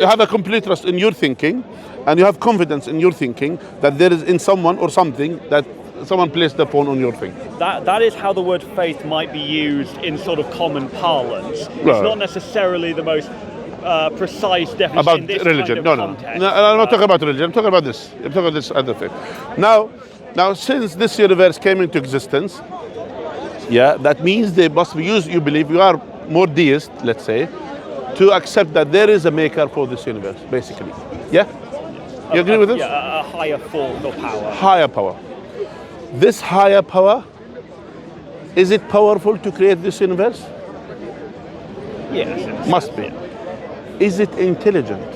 You have a complete trust in your thinking, and you have confidence in your thinking that there is in someone or something that someone placed the phone on your thing.
That is how the word faith might be used in sort of common parlance. It's not necessarily the most precise definition
about
in this
religion.
Kind of
No,
context.
no. I'm not talking about religion. I'm talking about this. I'm talking about this other thing. Now, since this universe came into existence, that means they must be used. You believe you are more deist, let's say, to accept that there is a maker for this universe, basically. Yeah, you agree with this?
Yeah, a higher force or power.
Higher power. This higher power, is it powerful to create this universe?
Yes.
Must be. Is it intelligent?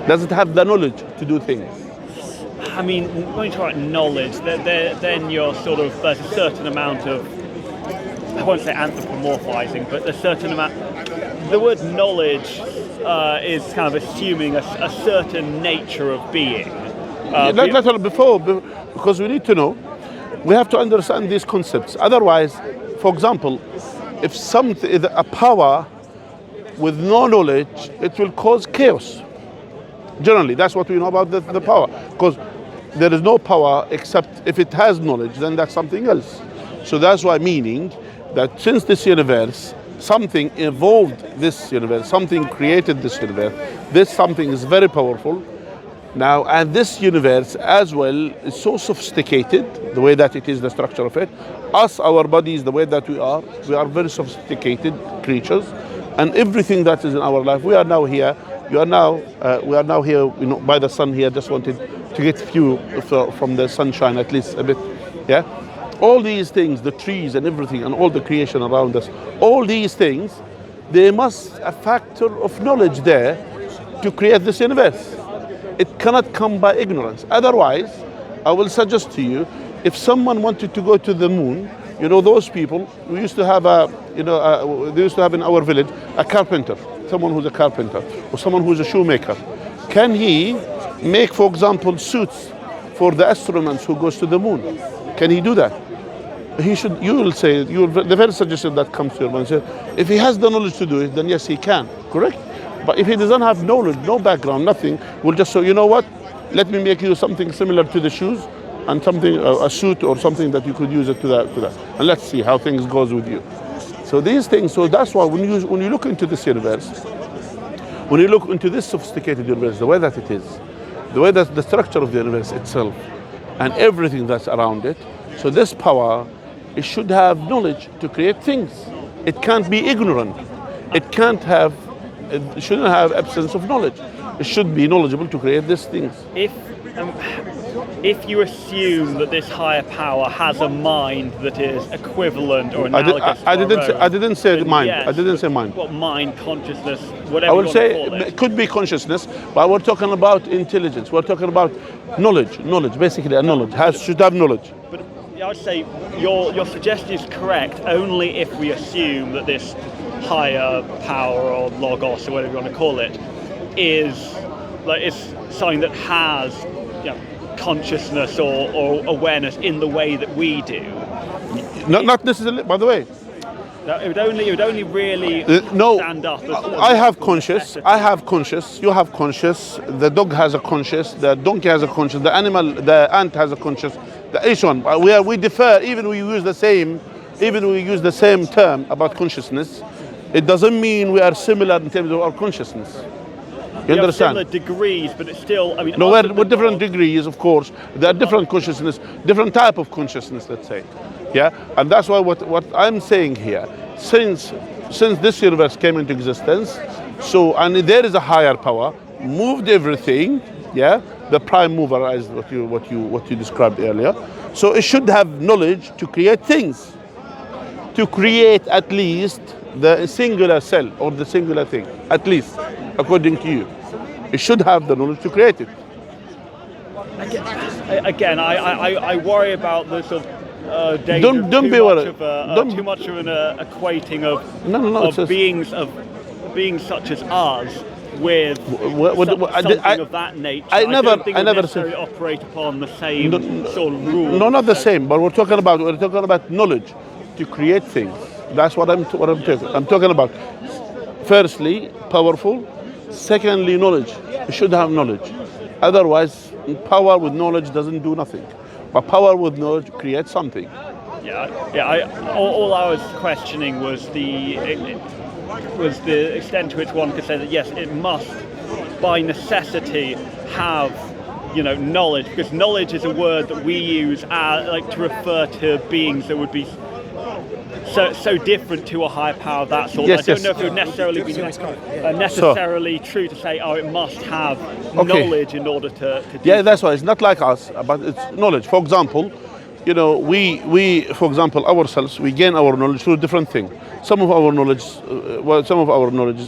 Does it have the knowledge to do things?
I mean, when you talk about knowledge, then you're there's a certain amount of, I won't say anthropomorphizing, but a certain amount. The word knowledge is kind of assuming a certain nature of being. Because
we need to know, we have to understand these concepts. Otherwise, for example, if a power with no knowledge, it will cause chaos. Generally, that's what we know about the power. Because there is no power except if it has knowledge, then that's something else. So that's why meaning that since this universe, something evolved this universe, something created this universe, this something is very powerful, Now, and this universe as well is so sophisticated, the way that it is, the structure of it. Us, our bodies, the way that we are very sophisticated creatures, and everything that is in our life. We are now here. We are now here, by the sun here. Just wanted to get few from the sunshine, at least a bit. Yeah, all these things, the trees and everything, and all the creation around us. All these things, there must a factor of knowledge there to create this universe. It cannot come by ignorance. Otherwise, I will suggest to you, if someone wanted to go to the moon, those people, we used to have they used to have in our village a carpenter, someone who's a carpenter, or someone who's a shoemaker. Can he make, for example, suits for the astronauts who goes to the moon? Can he do that? He should. You will say, the very suggestion that comes to your mind, if he has the knowledge to do it, then yes, he can. Correct? But if he doesn't have knowledge, no background, nothing, we'll just say, you know what? Let me make you something similar to the shoes, and something, a suit or something that you could use it to that. And let's see how things goes with you. So these things. So that's why when you look into this universe, when you look into this sophisticated universe, the way that it is, the way that the structure of the universe itself, and everything that's around it. So this power, it should have knowledge to create things. It can't be ignorant. It shouldn't have absence of knowledge. It should be knowledgeable to create these things.
If you assume that this higher power has a mind that is equivalent or analogous to
I didn't say mind.
Yes,
I didn't say mind.
What mind, consciousness, whatever
I would say
you want to call
it could be consciousness, but we're talking about intelligence. We're talking about knowledge. Knowledge, basically, a knowledge should have knowledge.
But I would say your suggestion is correct only if we assume that this higher power or logos or whatever you want to call it is something that has consciousness or awareness in the way that we do.
Not necessarily, by the way.
It would only really stand up.
I have conscious. I have conscious. You have conscious. The dog has a conscious. The donkey has a conscious. The animal, the ant has a conscious. Each one. We differ. Even we use the same term about consciousness. It doesn't mean we are similar in terms of our consciousness. You understand?
Similar degrees, but it's still.
No, we're different degrees, of course. There are different consciousness, different type of consciousness. Let's say, yeah. And that's why what I'm saying here, since this universe came into existence, and there is a higher power, moved everything. Yeah, the prime mover is what you described earlier. So it should have knowledge to create things, to create at least the singular cell or the singular thing, at least, according to you. It should have the knowledge to create it.
Again, I worry about the sort of danger too much of an equating of beings such as us with something of that nature. I don't think we necessarily operate upon the same sort of rules.
No, not the same. But we're talking about knowledge to create things. That's what I'm talking. I'm talking about. Firstly, powerful. Secondly, knowledge. You should have knowledge. Otherwise, power with knowledge doesn't do nothing. But power with knowledge creates something.
All I was questioning was the extent to which one could say that yes, it must, by necessity, have knowledge, because knowledge is a word that we use to refer to beings that would be so different to a higher power of that sort.
Yes,
I don't know if it would necessarily be necessarily true to say, it must have knowledge in order to do
that's why it's not like us, but it's knowledge. For example, we for example ourselves, we gain our knowledge through different things. Some of our knowledge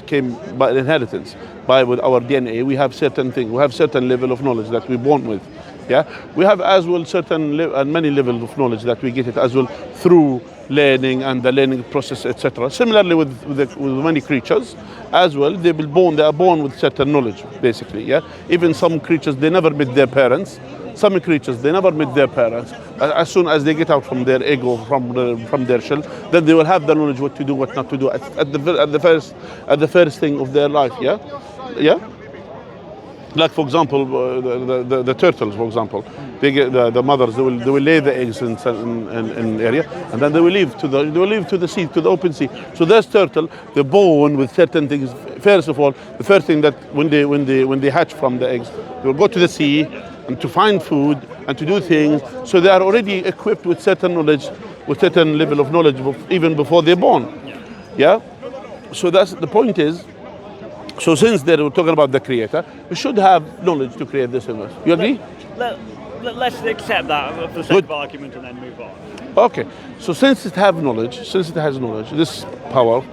came by inheritance, with our DNA. We have certain things. We have certain level of knowledge that we're born with. Yeah, we have as well certain and many levels of knowledge that we get it as well through learning and the learning process, etc. Similarly with many creatures as well, they are born with certain knowledge, basically. Yeah, even some creatures, they never met their parents. Some creatures, they never met their parents. As soon as they get out from their egg or from their shell, then they will have the knowledge what to do, what not to do at the first thing of their life. Yeah. Like for example, the turtles, for example, they get the mothers. They will lay the eggs in area, and then they will leave to the sea, to the open sea. So this turtle, they're born with certain things. First of all, the first thing that when they hatch from the eggs, They will go to the sea and to find food and to do things. So they are already equipped with certain knowledge, with certain level of knowledge, even before they're born. Yeah. So that's the point is. So since they're talking about the creator, we should have knowledge to create this universe. You agree?
Let's accept that for the sake of argument and then move on.
Okay. So since it has knowledge, this power,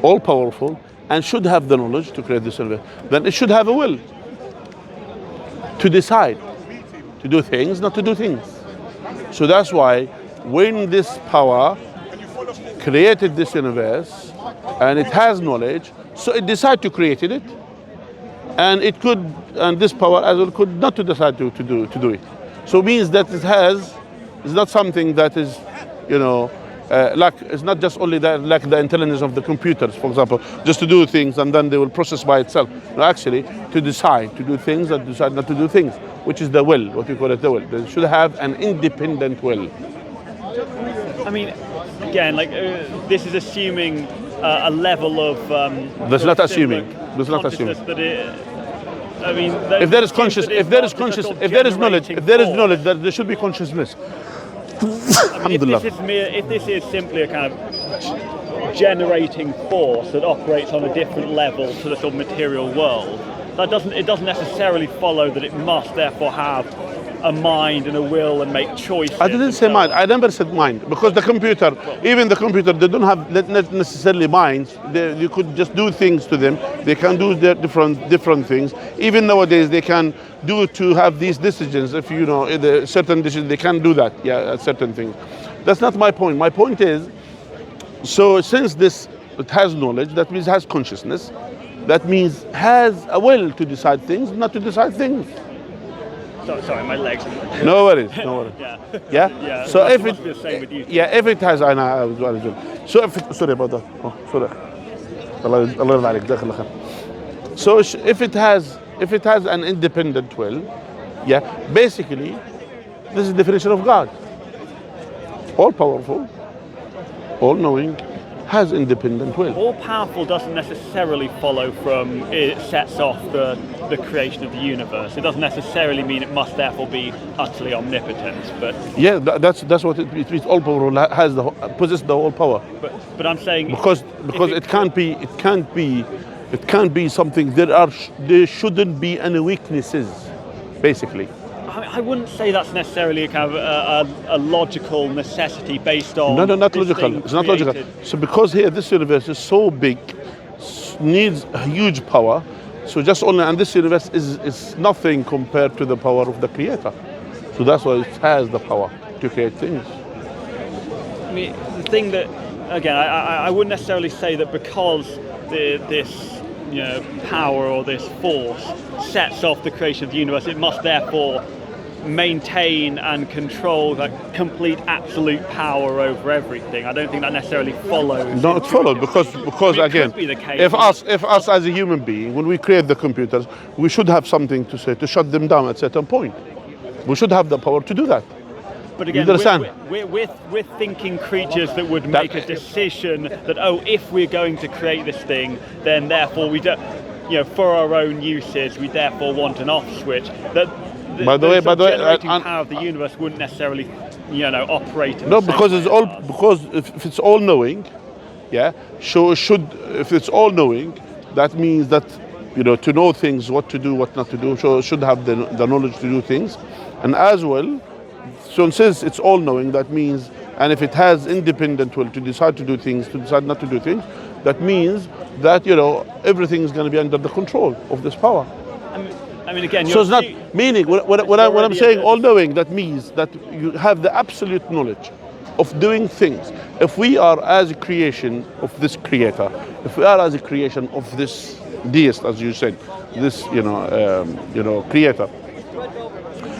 all powerful, and should have the knowledge to create this universe, then it should have a will to decide to do things, not to do things. So that's why when this power created this universe and it has knowledge, so it decided to create it, and it could, and this power as well could not to decide to do it. So it means that it's not something that is, like it's not just only that, like the intelligence of the computers, for example, just to do things and then they will process by itself. No, actually, to decide to do things and decide not to do things, which is the will, what we call it the will. They should have an independent will.
I mean, again, this is assuming a level of.
That's not assuming. That's not assuming.
I mean,
if there is knowledge, then there should be consciousness.
I mean, if this is simply a kind of generating force that operates on a different level to the sort of material world, it doesn't necessarily follow that it must therefore have a mind and a will and make choices.
I didn't say mind. I never said mind, because the computer, even the computer, they don't have not necessarily minds. You could just do things to them. They can do their different things. Even nowadays, they can do to have these decisions. If certain decisions, they can do that. Yeah, certain things. That's not my point. My point is, so since it has knowledge, that means it has consciousness. That means has a will to decide things, not to decide things.
Sorry, my legs.
No worries.
Yeah.
Yeah. So if
must be the same with you.
if it has, so sorry about that. Oh, sorry. So if it has an independent will, yeah, basically, this is the definition of God. All powerful, all knowing, has independent will.
All powerful doesn't necessarily follow from it sets off the creation of the universe. It doesn't necessarily mean it must therefore be utterly omnipotent. But
yeah, that's what it means. All powerful possesses the whole power.
But I'm saying
because it can't be something. There shouldn't be any weaknesses, basically.
I wouldn't say that's necessarily a kind of a logical necessity based on.
No, not logical. It's not logical. So because here this universe is so big, needs a huge power. So and this universe is nothing compared to the power of the Creator. So that's why it has the power to create things.
I mean, the thing that, again, I wouldn't necessarily say that because this power or this force sets off the creation of the universe, it must therefore maintain and control complete absolute power over everything. I don't think that necessarily follows.
No, it follows because again, if us as a human being, when we create the computers, we should have something to say to shut them down at a certain point. We should have the power to do that.
But again, we're thinking creatures that would make a decision that, if we're going to create this thing, then therefore we don't, for our own uses, we therefore want an off switch. By the way, generating power of the universe wouldn't necessarily, operate. No,
because if it's all knowing, yeah. So if it's all knowing, that means that to know things, what to do, what not to do. So it should have the knowledge to do things, and as well. So since it's all knowing, that means, and if it has independent will to decide to do things, to decide not to do things, that means that everything is going to be under the control of this power.
I mean, again,
so it's not meaning when I'm saying all knowing, that means that you have the absolute knowledge of doing things. If we are as a creation of this Creator, if we are as a creation of this Deist, as you said, this Creator.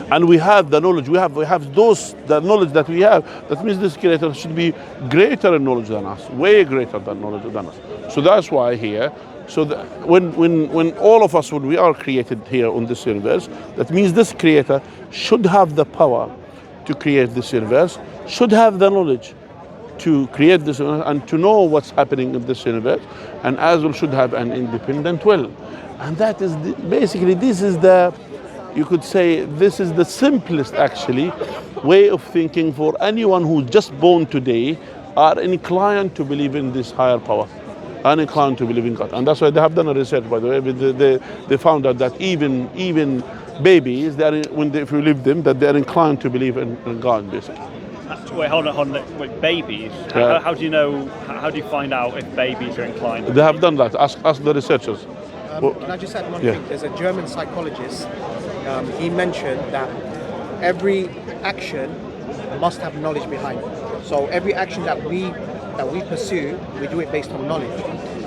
And we have the knowledge. We have the knowledge that we have. That means this Creator should be greater in knowledge than us, way greater than knowledge than us. So that's why here. So when all of us, when we are created here on this universe, that means this Creator should have the power to create this universe, should have the knowledge to create this universe and to know what's happening in this universe, and as well should have an independent will. And that is basically this is the you could say this is the simplest actually way of thinking for anyone who's just born today are inclined to believe in this higher power, are inclined to believe in God. And that's why they have done a research, by the way. They found out that even babies, if you leave them, that they're inclined to believe in God, basically.
Wait, hold on. Wait, babies?
Yeah.
How do you know, how do you find out if babies are inclined?
They have done that. Ask the researchers.
Can I just add one thing? There's a German psychologist. He mentioned that every action must have knowledge behind it. So every action that we pursue, we do it based on knowledge.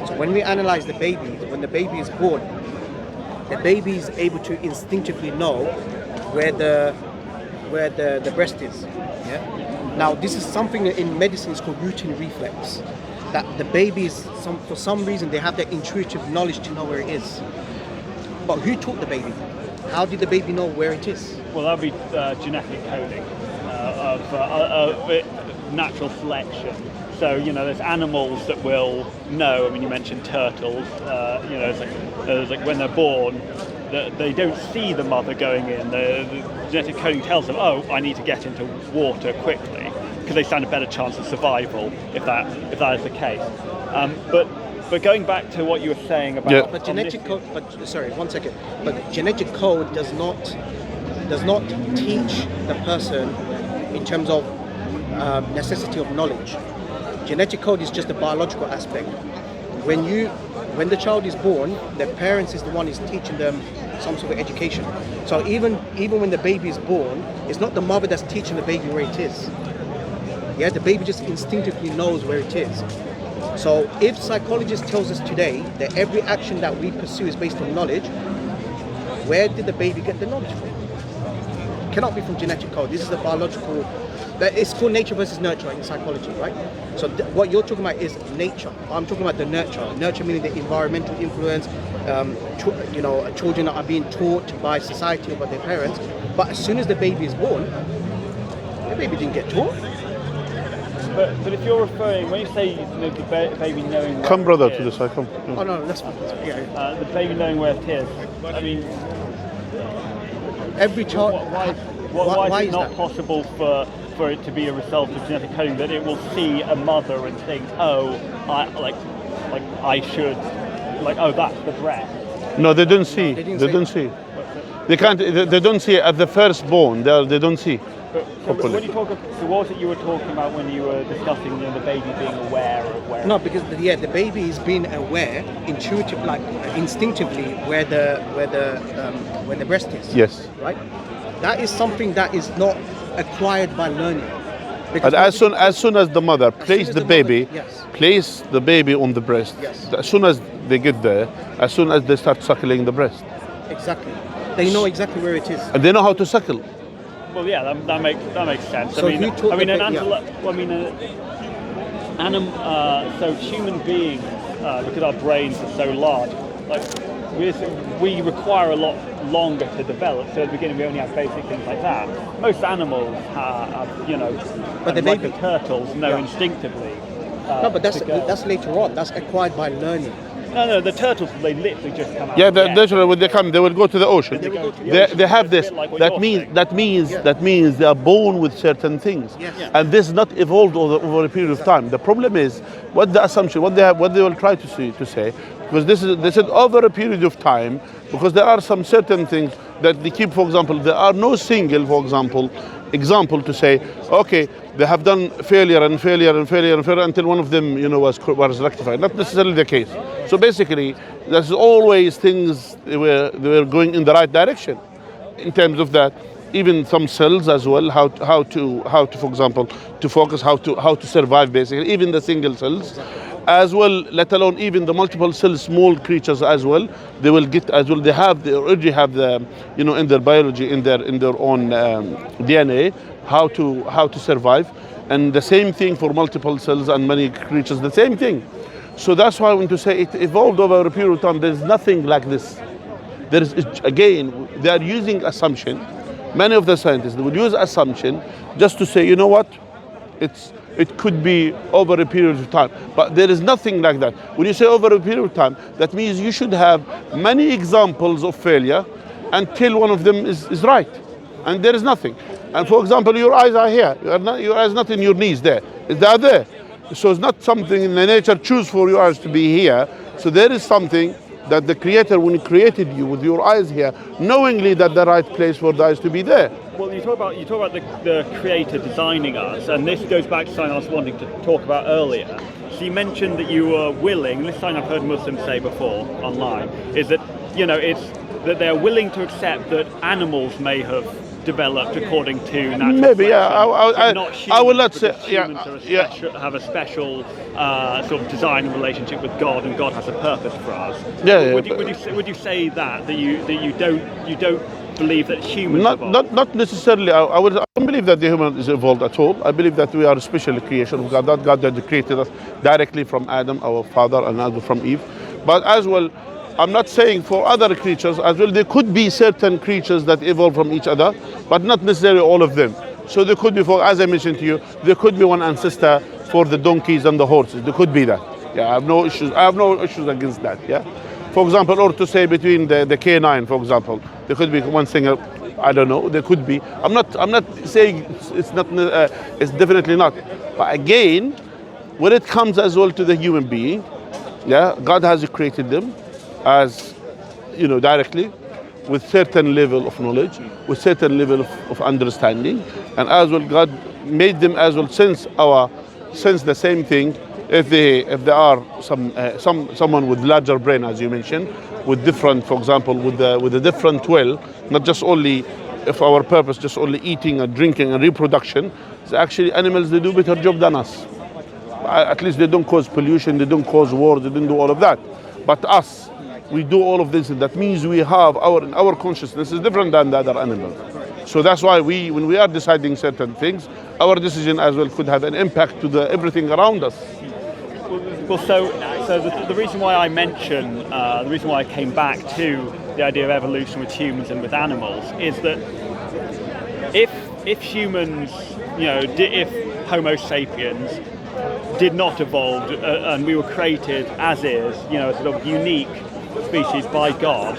So when we analyze the baby, when the baby is born, the baby is able to instinctively know where the breast is. Yeah. Now this is something in medicine is called routine reflex. That the babies, for some reason, they have that intuitive knowledge to know where it is. But who taught the baby? How did the baby know where it is?
Well, that would be genetic coding of natural selection. So, you know, there's animals that will know. I mean, you mentioned turtles. You know, it's like when they're born, they don't see the mother going in. The genetic coding tells them, oh, I need to get into water quickly, because they stand a better chance of survival if that is the case. But going back to what you were saying about,
but genetic code. But sorry, 1 second. But genetic code does not teach the person in terms of necessity of knowledge. Genetic code is just the biological aspect. When the child is born, the parents is the one is teaching them some sort of education. So even when the baby is born, it's not the mother that's teaching the baby where it is. Yeah, the baby just instinctively knows where it is. So if psychologist tells us today that every action that we pursue is based on knowledge, where did the baby get the knowledge from? It cannot be from genetic code. This is a biological. It's called nature versus nurture in psychology, right? So what you're talking about is nature. I'm talking about the nurture. Nurture meaning the environmental influence. Children are being taught by society or by their parents. But as soon as the baby is born, the baby didn't get taught.
But if you're referring, when you say the baby knowing where
Come, brother,
it is,
to the side. Come.
Oh no, that's fine. Yeah.
The baby knowing where it is. I mean,
Every child.
why is it not possible for it to be a result of genetic coding that it will see a mother and think, oh, I should, oh, that's the breast.
No, they don't see. They don't see. They can't. They don't see at the firstborn. They don't see.
So when you talk, so what was it you were talking about when you were discussing the baby being aware of where?
No, because the baby is being aware, intuitive, instinctively where the breast is.
Yes.
Right. That is something that is not acquired by learning.
But as soon as the mother places the baby,
yes.
place the baby on the breast.
Yes.
As soon as they get there, as soon as they start suckling the breast.
Exactly. They know exactly where it is.
And they know how to suckle.
Well, yeah, that makes sense.
So
so human beings, because our brains are so large, we require a lot longer to develop. So at the beginning, we only have basic things like that. Most animals have
but the
like
baby,
the turtles know instinctively.
No, but that's later on. That's acquired by learning.
No, the turtles, they literally just come out.
Yeah, literally when they come, they will go to the ocean. They have this.
Like
that means they are born with certain things, and this is not evolved over a period of time. The problem is what the assumption, what they will try to say, because they said over a period of time, because there are some certain things that they keep. For example, there are no single, for example to say, okay, they have done failure until one of them, was rectified. Not necessarily the case. So basically, there's always things they were going in the right direction, in terms of that. Even some cells as well, how to for example to focus, how to survive. Basically, even the single cells, as well, let alone even the multiple cells, small creatures as well. They will get as well. They already have the in their biology, in their own DNA, how to survive, and the same thing for multiple cells and many creatures. The same thing. So that's why I want to say it evolved over a period of time. There's nothing like this. There is, again, they are using assumption. Many of the scientists, they would use assumption just to say, you know what, it could be over a period of time. But there is nothing like that. When you say over a period of time, that means you should have many examples of failure until one of them is right. And there is nothing. And for example, your eyes are here. Your eyes not in your knees there. They are there. So it's not something in the nature choose for your eyes to be here. So there is something that the Creator, when He created you with your eyes here, knowingly that the right place for the eyes to be there.
Well, you talk about the Creator designing us, and this goes back to something I was wanting to talk about earlier. So you mentioned that you were willing. This is something I've heard Muslims say before online, is that it's that they're willing to accept that animals may have developed according to natural
Maybe, yeah. I will not say.
Have a special sort of design and relationship with God, and God has a purpose for us.
Yeah.
Would you say that you don't believe that humans evolved?
Not necessarily. I don't believe that the human is evolved at all. I believe that we are a special creation of God. That God that created us directly from Adam, our father, and Adam from Eve. But as well, I'm not saying for other creatures as well. There could be certain creatures that evolve from each other, but not necessarily all of them. So there could be, as I mentioned to you, there could be one ancestor for the donkeys and the horses. There could be that. Yeah, I have no issues. I have no issues against that. Yeah. For example, or to say between the canine, for example, there could be one thing. I don't know. There could be. I'm not saying it's not. It's definitely not. But again, when it comes as well to the human being, yeah, God has created them as, directly, with certain level of knowledge, with certain level of understanding, and as well God made them as well sense the same thing. If they are someone with larger brain, as you mentioned, with different, for example, with a different will, not just only if our purpose just only eating and drinking and reproduction. It's actually animals, they do better job than us. At least they don't cause pollution, they don't cause war, they don't do all of that. But us, we do all of this, and that means we have our consciousness is different than the other animals. So that's why when we are deciding certain things, our decision as well could have an impact to everything around us.
Well, so the reason why I mention, the reason why I came back to the idea of evolution with humans and with animals is that if humans, if Homo sapiens did not evolve and we were created as is, a sort of unique species by God,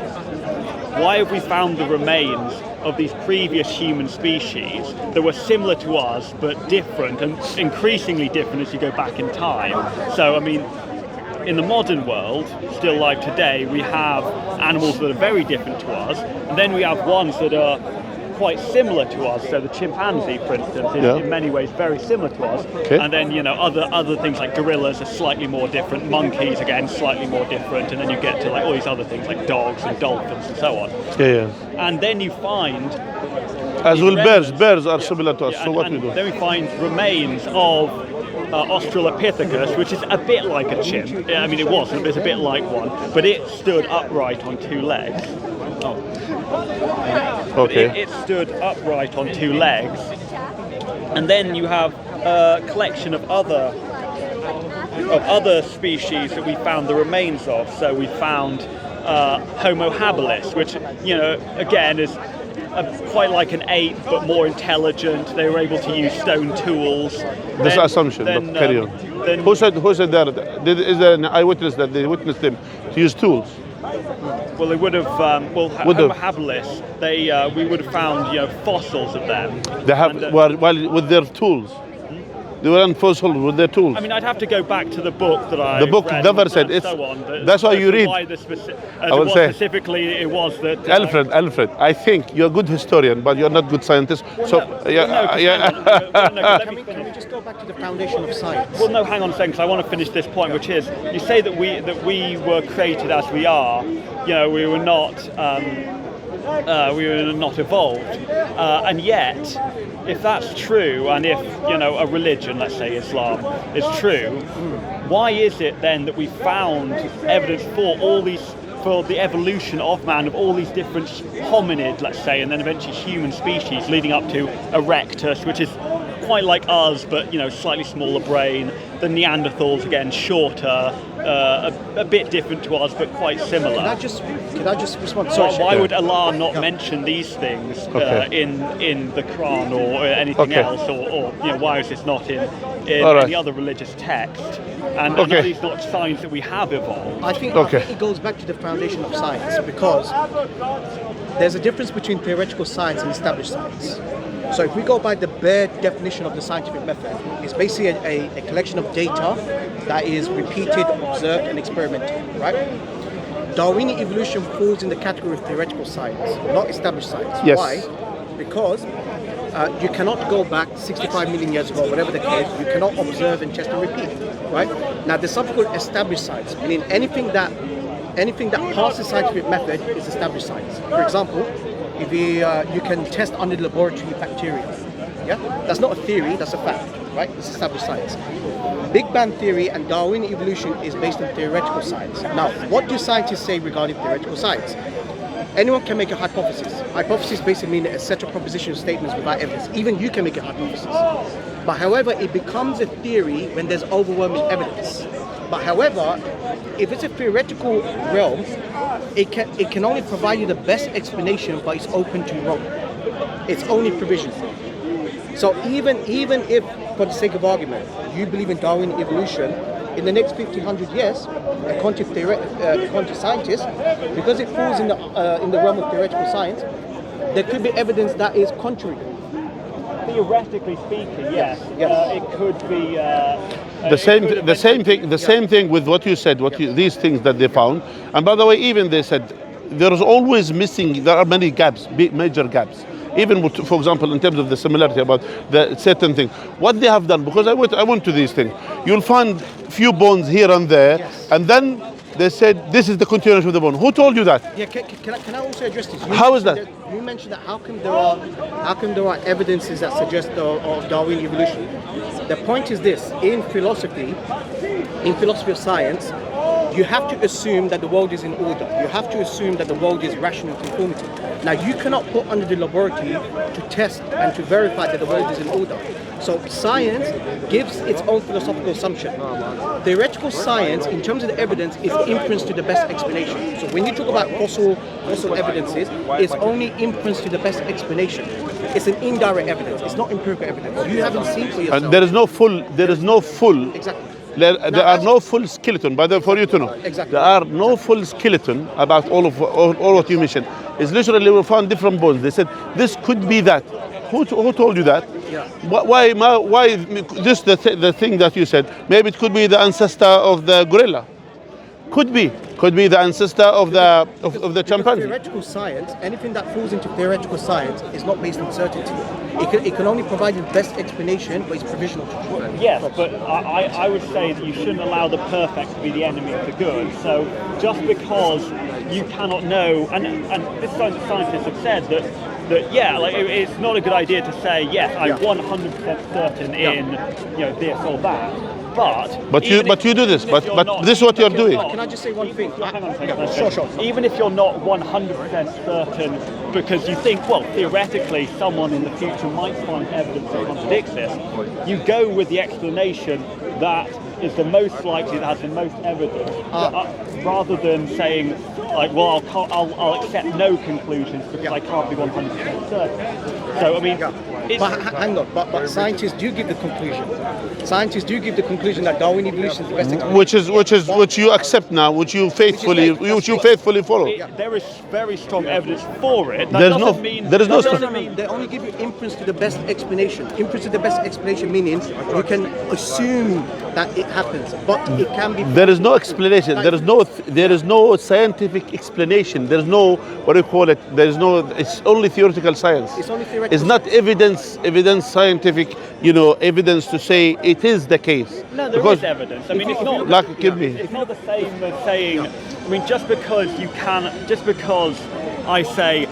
why have we found the remains of these previous human species that were similar to us but different, and increasingly different as you go back in time? So, I mean, in the modern world, still like today, we have animals that are very different to us, and then we have ones that are quite similar to us. So the chimpanzee, for instance, is in many ways very similar to us. Okay. And then other things like gorillas are slightly more different. Monkeys again slightly more different. And then you get to like all these other things like dogs and dolphins and so on. Yeah. And then you find
as well bears are similar to us. So what we do?
Then we find remains of Australopithecus, which is a bit like a chimp. I mean, it wasn't, but it's a bit like one. But it stood upright on two legs.
Okay.
It stood upright on two legs, and then you have a collection of other species that we found the remains of. So we found Homo habilis, which again is quite like an ape but more intelligent. They were able to use stone tools.
This assumption. Carry on. Who said that? Is there an eyewitness that they witnessed them to use tools?
Well, they would have. Homo habilis. We would have found fossils of them.
They have with their tools. They were on fossils with their tools.
I mean, I'd have to go back to the book that I.
The book
read
never said it.
So on,
that's why you read.
I would say specifically it was that.
Alfred, I think you're a good historian, but you're not a good scientist.
Can we just go back to the foundation of science?
Well, no, hang on a second, because I want to finish this point, which is you say that we were created as we are. We were not. We were not evolved, and yet, if that's true, and if a religion, let's say Islam, is true, why is it then that we found evidence for the evolution of man, of all these different hominid, let's say, and then eventually human species, leading up to Erectus, which is quite like us, but slightly smaller brain. The Neanderthals, again, shorter, a bit different to us, but quite similar.
Can I just respond?
Sorry, why would Allah not mention these things in the Quran or anything else, or why is this not in any other religious text? And are these not signs that we have evolved?
I think it goes back to the foundation of science, because there's a difference between theoretical science and established science. So if we go by the bare definition of the scientific method, it's basically a collection of data that is repeated, observed, and experimented, right? Darwinian evolution falls in the category of theoretical science, not established science.
Yes.
Why? Because you cannot go back 65 million years ago, whatever the case, you cannot observe and test and repeat, right? Now there's something called established science, meaning anything that passes scientific method is established science. For example, if you can test under the laboratory bacteria, yeah? That's not a theory, that's a fact, right? It's established science. Big Bang theory and Darwinian evolution is based on theoretical science. Now, what do scientists say regarding theoretical science? Anyone can make a hypothesis. Hypothesis basically means a set of proposition statements without evidence. Even you can make a hypothesis. But however, it becomes a theory when there's overwhelming evidence. But however, if it's a theoretical realm, it can only provide you the best explanation, but it's open to wrong. It's only provisional. So even if, for the sake of argument, you believe in Darwinian evolution, in the next 1,500 years, according to scientists, because it falls in the realm of theoretical science, there could be evidence that is contrary.
Theoretically speaking, yes, it could be.
The same thing with what you said. These things that they found, and by the way, even they said there is always missing. There are many gaps, major gaps. Even with, for example, in terms of the similarity about the certain thing, what they have done. Because I went to these things. You'll find few bones here and there,
yes.
And then they said this is the continuation of the bone. Who told you that?
Yeah, can I also address this?
How is that?
You mentioned that how come there are evidences that suggest of Darwinian evolution? The point is this: in philosophy of science, you have to assume that the world is in order. You have to assume that the world is rational conformity. Now, you cannot put under the laboratory to test and to verify that the world is in order. So science gives its own philosophical assumption. Theoretical science, in terms of the evidence, is inference to the best explanation. So when you talk about fossil evidences, it's only inference to the best explanation. It's an indirect evidence. It's not empirical evidence. You haven't seen for yourself.
And there is no full.
Exactly.
There are no full skeleton, for you to know.
Exactly.
There are no full skeleton about all what you mentioned. It's literally we found different bones. They said this could be that. Who told you that?
Yeah.
Why this the thing that you said? Maybe it could be the ancestor of the gorilla. Could be the ancestor of the chimpanzee.
Theoretical science, anything that falls into theoretical science is not based on certainty. It can only provide the best explanation, but it's provisional to truth.
Yes, but I would say that you shouldn't allow the perfect to be the enemy of the good. So just because you cannot know, and this is something that scientists have said that yeah, like it's not a good idea to say yes, I'm 100% certain in this or that. But you do this. But this is what you're doing.
Can I just say one thing?
Hang on a second. Sure. Even if you're not 100% certain, because you think, well, theoretically, someone in the future might find evidence that contradicts this, you go with the explanation that is the most likely, that has the most evidence, rather than saying, like, well, I'll accept no conclusions because I can't be 100% certain. So, I mean,
but hang on, but scientists do give the conclusion. Scientists do give the conclusion that Darwinian evolution is the best explanation.
Which you accept now, which you faithfully follow.
There is very strong evidence for it.
They
only give you inference to the best explanation. Inference to the best explanation meaning you can assume that it happens, but it can be.
There is no explanation. There is no scientific explanation. There is no It's only theoretical science.
It's only theoretical.
It's not evidence scientific. Evidence to say it is the case.
No, there is evidence. I mean, it's not
like it could be.
It's not the same as saying. I mean, just because I say,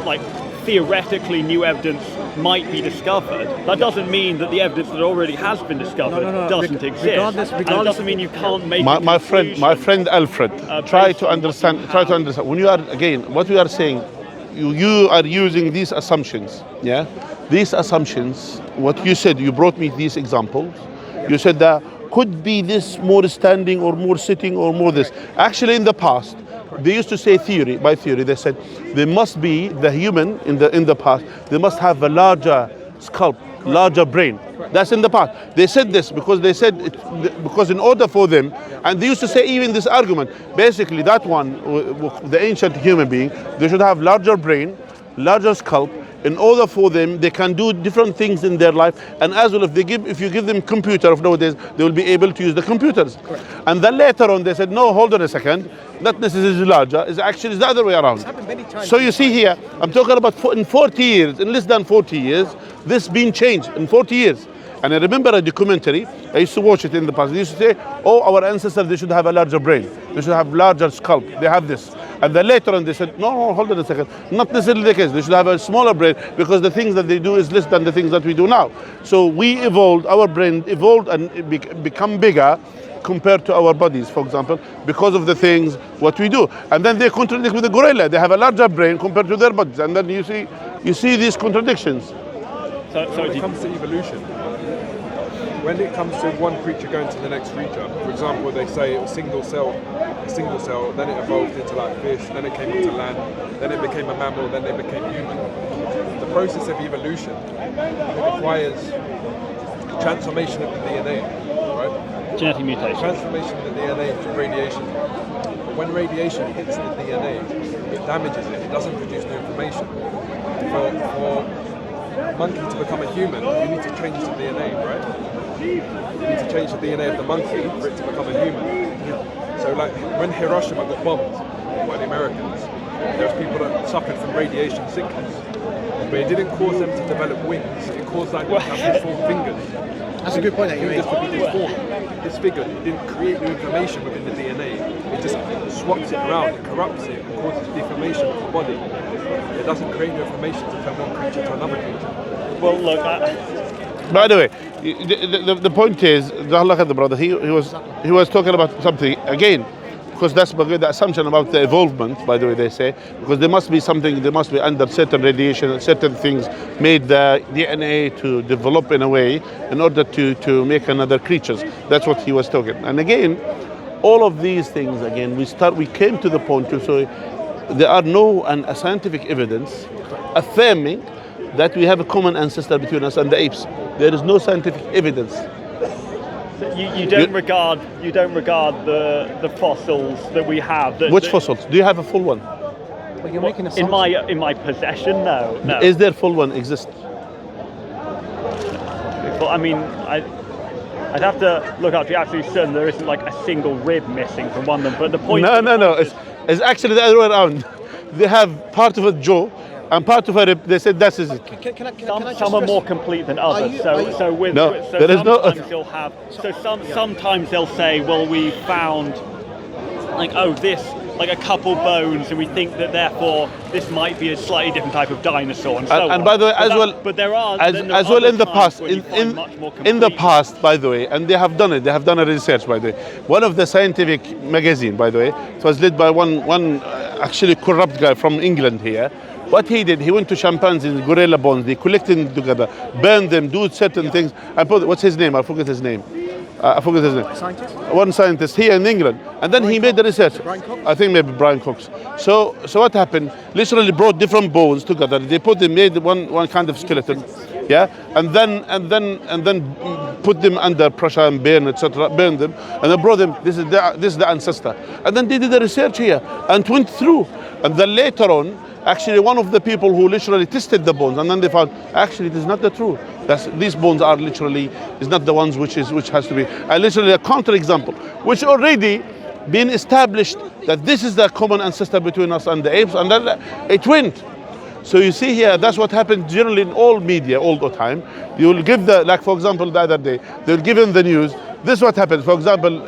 like, theoretically new evidence might be discovered, that doesn't mean that the evidence that already has been discovered doesn't exist.
Regardless,
and it doesn't mean you can't make
my friend Alfred, try to understand. When you are, again, what we are saying, you are using these assumptions. Yeah, these assumptions. What you said, you brought me these examples. You said that could be this more standing or more sitting or more this. Actually, in the past, they used to say by theory, they said there must be the human in the past. They must have a larger larger brain. That's in the past. They said this because they said because in order for them, and they used to say even this argument, basically that one, the ancient human being, they should have larger brain, larger skull. In order for them, they can do different things in their life, and as well, if you give them computer of nowadays, they will be able to use the computers.
Correct.
And then later on, they said, no, hold on a second, not necessarily larger, it's actually the other way around.
It's happened many times.
So you see here, I'm talking about in 40 years, in less than 40 years, this been changed in 40 years. And I remember a documentary, I used to watch it in the past. They used to say, oh, our ancestors, they should have a larger brain. They should have larger skull. They have this. And then later on they said, no, hold on a second. Not necessarily the case. They should have a smaller brain because the things that they do is less than the things that we do now. So we evolved, our brain evolved and become bigger compared to our bodies, for example, because of the things, what we do. And then they contradict with the gorilla. They have a larger brain compared to their bodies. And then you see these contradictions.
So when it comes to evolution, when it comes to one creature going to the next creature, for example, they say it was single cell, then it evolved into like fish, then it came into land, then it became a mammal, then it became human. The process of evolution requires transformation of the DNA, right?
Genetic mutation.
Transformation of the DNA through radiation. But when radiation hits the DNA, it damages it. It doesn't produce new information. For a monkey to become a human, you need to change the DNA, right? You need to change the DNA of the monkey for it to become a human. So like when Hiroshima got bombed by the Americans, there was people that suffered from radiation sickness. But it didn't cause them to develop wings, it caused them to have deformed fingers.
That's a good point that you
Fingers
made.
to be deformed, disfigured. It didn't create new information within the DNA. It just swaps it around, it corrupts it, and causes deformation of the body. It doesn't create new information to turn one creature to another creature.
Well, look,
By the way, the point is, the brother, he was talking about something again, because that's the assumption about the evolvement. By the way, they say because there must be something, there must be under certain radiation, certain things made the DNA to develop in a way in order to make another creatures. That's what he was talking. And again, all of these things again, we came to the point to say there are no scientific evidence affirming that we have a common ancestor between us and the apes. There is no scientific evidence.
you don't regard the fossils that we have.
Which fossils? Do you have a full one?
But you're making
in my possession? No.
Is there full one exist?
Well, I mean, I'd have to look up to be absolutely certain there isn't like a single rib missing from one of them. But the point.
No. It's actually the other way around. They have part of a jaw. And part of it, they said that's it.
Some are more complete than others. Sometimes they'll say, well, we found like a couple bones, and we think that therefore this might be a slightly different type of dinosaur, and so on.
And by the way,
but there are
as well in the past, in the past, by the way, and they have done it. They have done a research, by the way. One of the scientific magazine, by the way, it was led by one actually corrupt guy from England here. What he did, he went to chimpanzees, gorilla bones, they collected them together, burned them, do certain things, and put, what's his name? I forget his name.
Scientist?
One scientist here in England. And then he made the research. I think maybe Brian Cox. So what happened? Literally brought different bones together. They made one kind of skeleton. Yeah, and then put them under pressure and burn, etc. Burn them, and then brought them. This is the ancestor. And then they did the research here and went through. And then later on, actually, one of the people who literally tested the bones, and then they found actually it is not the truth. These bones are literally is not the ones which has to be. And literally a counterexample, which already been established that this is the common ancestor between us and the apes, and then it went. So you see here, that's what happened generally in all media all the time. You will give for example, the other day, they'll give in the news, this is what happened. For example,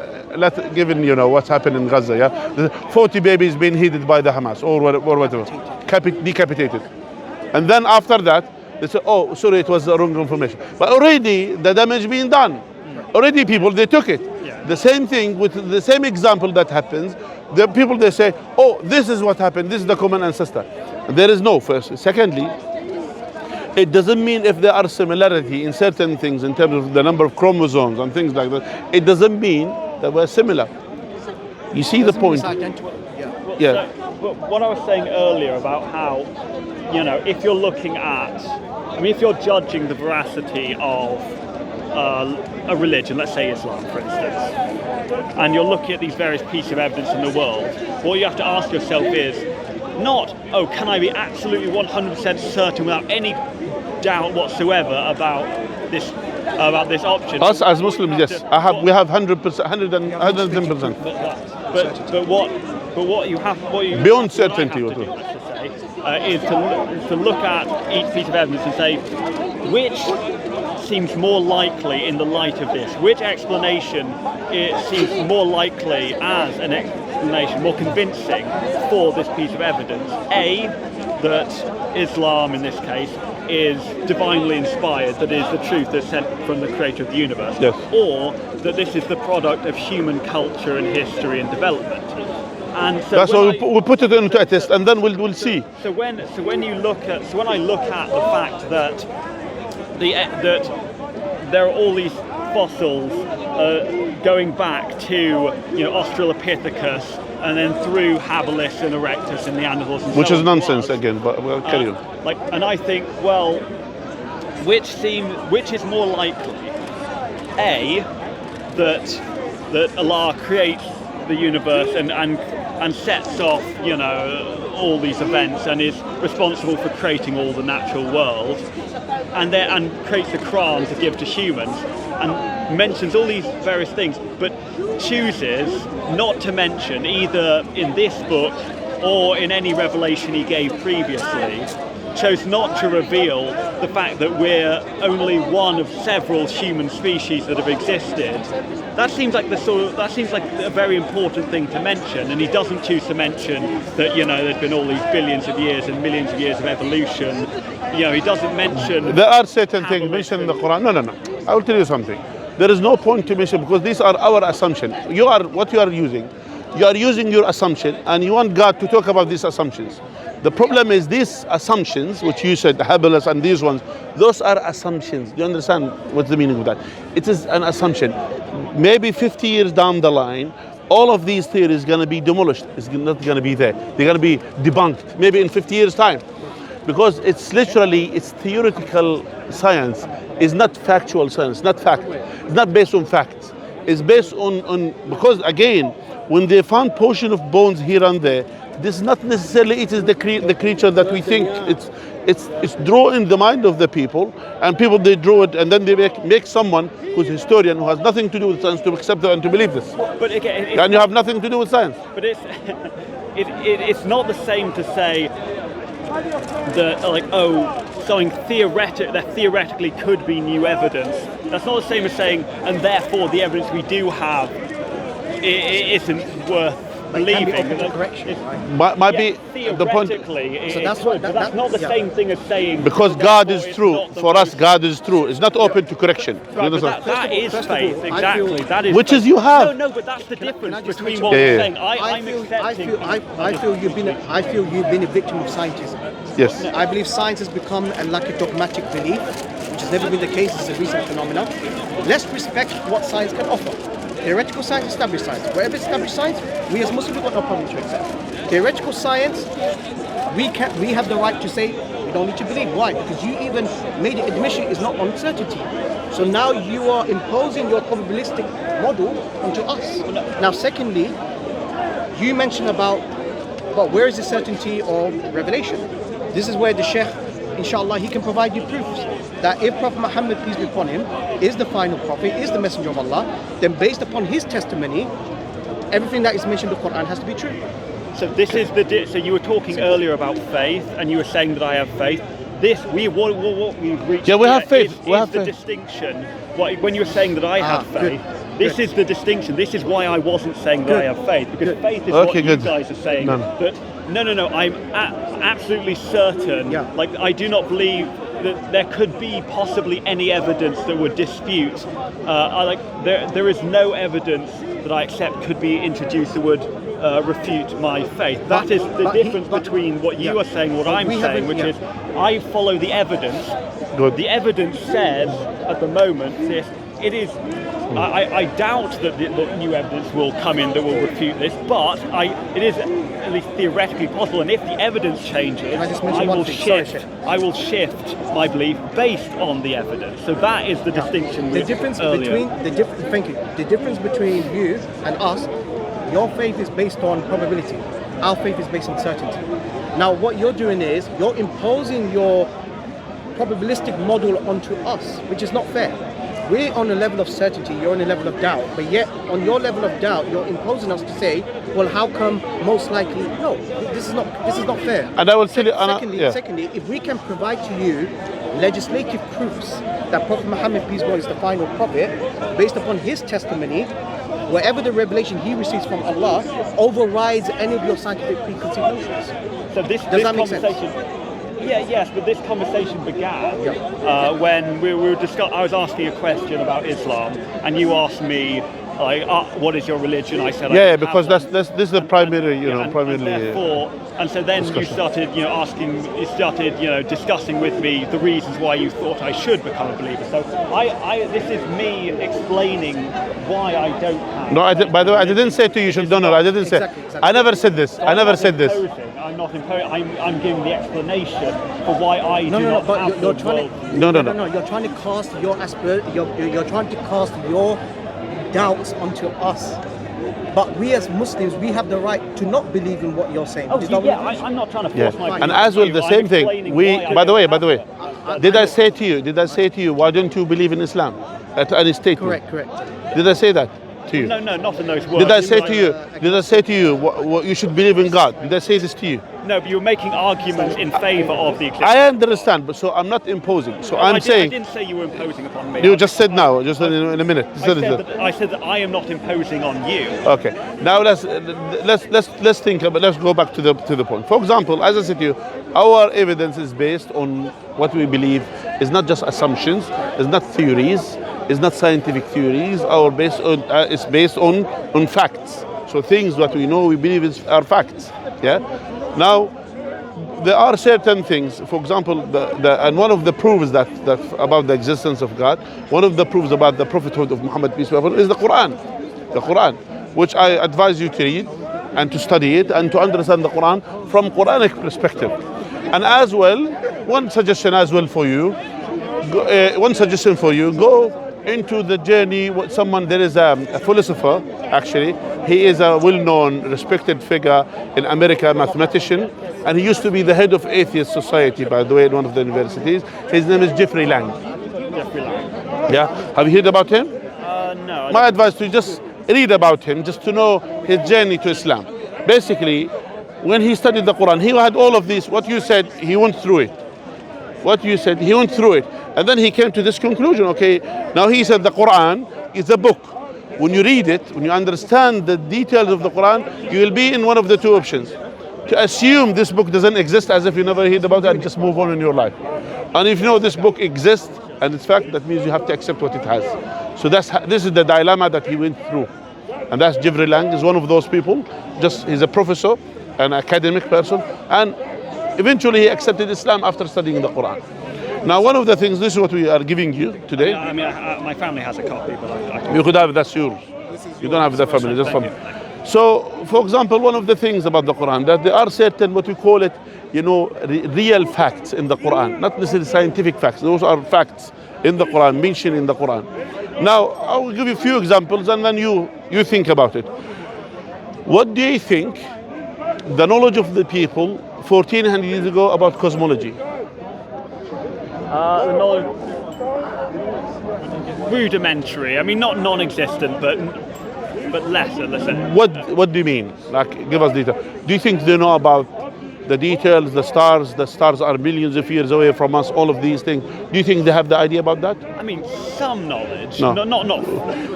given what's happened in Gaza, yeah, 40 babies being heated by the Hamas or whatever, decapitated. And then after that, they say, oh, sorry, it was the wrong information. But already the damage being done. Already people, they took it. Yeah. The same thing with the same example that happens. The people, they say, oh, this is what happened. This is the common ancestor. There is no first. Secondly, it doesn't mean if there are similarity in certain things in terms of the number of chromosomes and things like that, it doesn't mean that we're similar. You see the point?
Yeah. So, what I was saying earlier about how, if you're looking at I mean, if you're judging the veracity of a religion, let's say Islam, for instance, and you're looking at these various pieces of evidence in the world, what you have to ask yourself is not, oh, can I be absolutely 100% certain without any doubt whatsoever about this option?
Us as Muslims, yes, we have 100%, 110%.
But what you
beyond certainty,
what I have to do, let's just say, is to look at each piece of evidence and say which seems more likely in the light of this, which explanation it seems more likely as an explanation, more convincing for this piece of evidence. A, that Islam in this case is divinely inspired, that is the truth that's sent from the creator of the universe,
yes.
Or that this is the product of human culture and history and development. And so
that's why we put it into a test, and then we'll see.
So when I look at the fact that there are all these fossils going back to Australopithecus and then through habilis and erectus and Neanderthals, and
which
so
is
on
nonsense again. But we'll carry on.
And I think, well, which is more likely? A, that Allah creates the universe and sets off, all these events and is responsible for creating all the natural world, and creates the Quran to give to humans, and mentions all these various things, but chooses not to mention, either in this book or in any revelation he gave previously, chose not to reveal the fact that we're only one of several human species that have existed. That seems like a very important thing to mention, and he doesn't choose to mention that there's been all these billions of years and millions of years of evolution. He doesn't mention.
There are certain things mentioned in the Quran. No. I will tell you something. There is no point to mention, because these are our assumptions. What you are using. You are using your assumption, and you want God to talk about these assumptions. The problem is these assumptions, which you said, the habilis and these ones, those are assumptions. Do you understand what's the meaning of that? It is an assumption. Maybe 50 years down the line, all of these theories are going to be demolished. It's not going to be there. They're going to be debunked, maybe in 50 years' time. Because it's theoretical science. It's not factual science, not fact. It's not based on facts. It's based on because again, when they found portion of bones here and there, this is not necessarily it is the creature that we think. It's drawn in the mind of the people, and people they draw it, and then they make someone who's a historian who has nothing to do with science to accept it and to believe this.
But again,
and you have nothing to do with science.
But it's not the same to say that something that theoretically could be new evidence. That's not the same as saying, and therefore the evidence we do have isn't worth believing.
Might be the point.
So that's not the same thing as saying,
because God is true. For us, God is true. It's not open to correction.
Right, that is faith, exactly. That is
which
faith.
is you have.
No, but that's the difference between what we're saying.
I feel you've been a victim of scientism.
Yes.
I believe science has become like a dogmatic belief, which has never been the case. It's a recent phenomenon. Let's respect what science can offer. Theoretical science, established science. Whatever established science, we as Muslims have got no problem to accept. Theoretical science, we have the right to say we don't need to believe. Why? Because you even made it admission is not uncertainty. So now you are imposing your probabilistic model onto us. Now, secondly, you mentioned about where is the certainty of revelation? This is where the Sheikh, inshallah, he can provide you proofs that if Prophet Mohammed, peace be upon him, is the final prophet, is the messenger of Allah, then based upon his testimony, everything that is mentioned in the Quran has to be true.
So this is so you were talking earlier about faith, and you were saying that I have faith. What we've reached.
Yeah, we have faith.
Is the distinction. When you were saying that I have faith, this is the distinction. This is why I wasn't saying that I have faith, because faith is what you guys are saying. That no, I'm absolutely certain.
Yeah.
I do not believe that there could be possibly any evidence that would dispute. There is no evidence that I accept could be introduced that would refute my faith. That is the difference between what you are saying and what I'm saying, which is I follow the evidence.
Good.
The evidence says at the moment it is I doubt that new evidence will come in that will refute this, but it is at least theoretically possible. And if the evidence changes, I will shift my belief based on the evidence. So that is the distinction.
The difference between you and us, your faith is based on probability. Our faith is based on certainty. Now, what you're doing is you're imposing your probabilistic model onto us, which is not fair. We're on a level of certainty, you're on a level of doubt, but yet on your level of doubt, you're imposing us to say, well, how come most likely? No, this is not fair.
And I will tell you.
Secondly, if we can provide to you legislative proofs that Prophet Muhammad, peace be upon him, is the final prophet, based upon his testimony, whatever the revelation he receives from Allah overrides any of your scientific preconceived notions.
So does that make sense? Yes, but this conversation began when we were I was asking a question about Islam, and you asked me, like, what is your religion? I said,
because this is the primary,
and so then you started, discussing with me the reasons why you thought I should become a believer. So this is me explaining why I don't have.
No, by the way, I didn't say to you should don't know. I didn't say.
Exactly.
I never said this. I never said this.
I'm not imposing. I'm giving the explanation for why I do not have
you're trying
No.
You're trying to cast your you're trying to cast your doubts onto us. But we as Muslims, we have the right to not believe in what you're saying.
I'm not trying to force my
And as well, the same thing. By the way, did I say to you, why don't you believe in Islam? At any statement.
Correct.
Did I say that to you?
No, not in those words.
Did I say to you, what you should believe in God? Did I say this to you?
No, but you're making arguments in favour of the existence.
I understand, but so I'm not imposing. So I'm saying.
I didn't say you were imposing upon me.
You just said now, just in a minute.
I said that I am not imposing on you.
Okay. Now let's think about. Let's go back to the point. For example, as I said to you, our evidence is based on what we believe. Is not just assumptions. It's not theories. It's not scientific theories. It's based on facts. So things that we know, we believe are facts. Yeah. Now, there are certain things. For example, and one of the proofs that about the existence of God, one of the proofs about the prophethood of Muhammad, peace be upon him, is the Quran. The Quran, which I advise you to read and to study it and to understand the Quran from Quranic perspective. And as well, one suggestion for you, go into the journey. There is a philosopher, actually. He is a well-known, respected figure in America, mathematician, and he used to be the head of atheist society, by the way, in one of the universities. His name is Jeffrey Lang. Yeah, have you heard about him?
No.
My advice to you, just read about him, just to know his journey to Islam. Basically, when he studied the Quran, he had all of these. What you said, he went through it. And then he came to this conclusion, okay, now he said the Quran is a book. When you read it, when you understand the details of the Quran, you will be in one of the two options. To assume this book doesn't exist as if you never heard about it and just move on in your life. And if you know this book exists and it's fact, that means you have to accept what it has. So this is the dilemma that he went through. And that's Jeffrey Lang, is one of those people. He's a professor, an academic person, and eventually he accepted Islam after studying the Quran. Now, one of the things, this is what we are giving you today.
My family has a copy, but
you could have, that's yours. You don't have the family, that's family. So, for example, one of the things about the Quran, that there are certain, what we call it, real facts in the Quran, not necessarily scientific facts. Those are facts in the Quran, mentioned in the Quran. Now, I will give you a few examples, and then you think about it. What do you think the knowledge of the people 1400 years ago about cosmology?
The knowledge, rudimentary. I mean, not non-existent, but lesser. Let's say.
What do you mean? Like, give us detail. Do you think they know about the details, the stars? The stars are millions of years away from us. All of these things. Do you think they have the idea about that?
I mean, some knowledge.
No.
Not.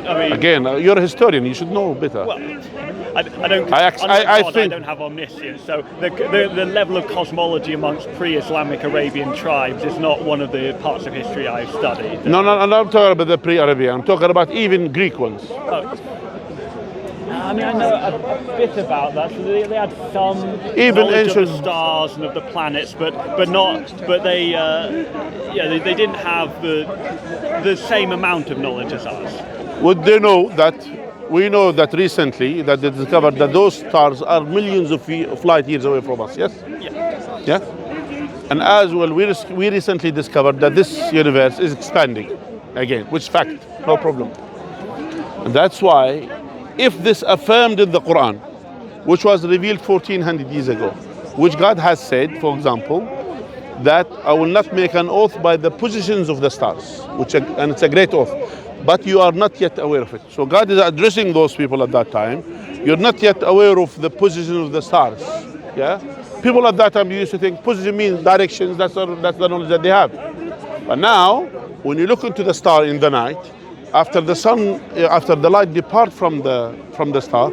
I mean,
again, you're a historian. You should know better.
Well, I don't.
I think
I don't have omniscience. So the level of cosmology amongst pre-Islamic Arabian tribes is not one of the parts of history I've studied.
No, I'm not talking about the pre-Arabian. I'm talking about even Greek ones.
Oh. I mean, I know a bit about that. So they had some
even
knowledge of the stars and of the planets, but they didn't have the same amount of knowledge as us.
Would they know that we know that recently that they discovered that those stars are millions of light years away from us, yes? Yeah? And as well, we recently discovered that this universe is expanding again, which is fact, no problem. And that's why, if this affirmed in the Quran, which was revealed 1400 years ago, which God has said, for example, that I will not make an oath by the positions of the stars, and it's a great oath, but you are not yet aware of it. So God is addressing those people at that time. You're not yet aware of the position of the stars. Yeah, people at that time used to think position means directions. That's the knowledge that they have. But now, when you look into the star in the night, after the light depart from the star,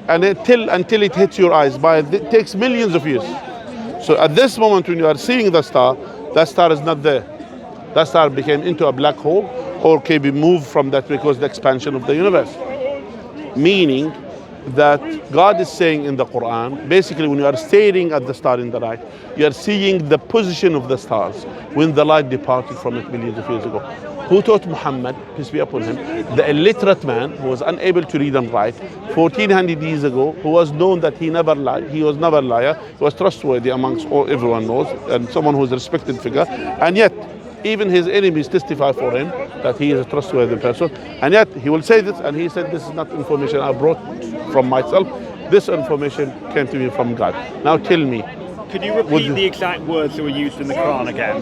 and until it hits your eyes, it takes millions of years. So at this moment, when you are seeing the star, that star is not there. That star became into a black hole, or can be moved from that because of the expansion of the universe. Meaning that God is saying in the Quran, basically when you are staring at the star in the night, you are seeing the position of the stars when the light departed from it millions of years ago. Who taught Muhammad, peace be upon him, the illiterate man who was unable to read and write 1400 years ago, who was known that he never lied, he was never a liar, he was trustworthy amongst everyone knows, and someone who is a respected figure, and yet even his enemies testify for him that he is a trustworthy person, and yet he will say this, and he said, this is not information I brought from myself, this information came to me from God. Now tell me.
Could you repeat the exact words that were used in the Quran again?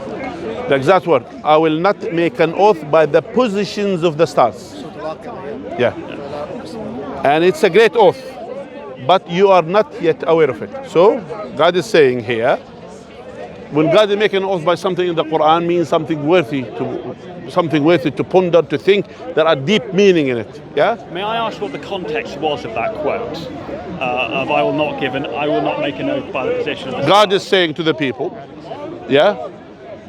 The exact word, I will not make an oath by the positions of the stars. Yeah. And it's a great oath, but you are not yet aware of it. So God is saying here, when God is making an oath by something in the Quran, means something worthy to ponder, to think. There are deep meaning in it. Yeah.
May I ask what the context was of that quote? Of I will not make an oath by the position of the
God is saying to the people, yeah.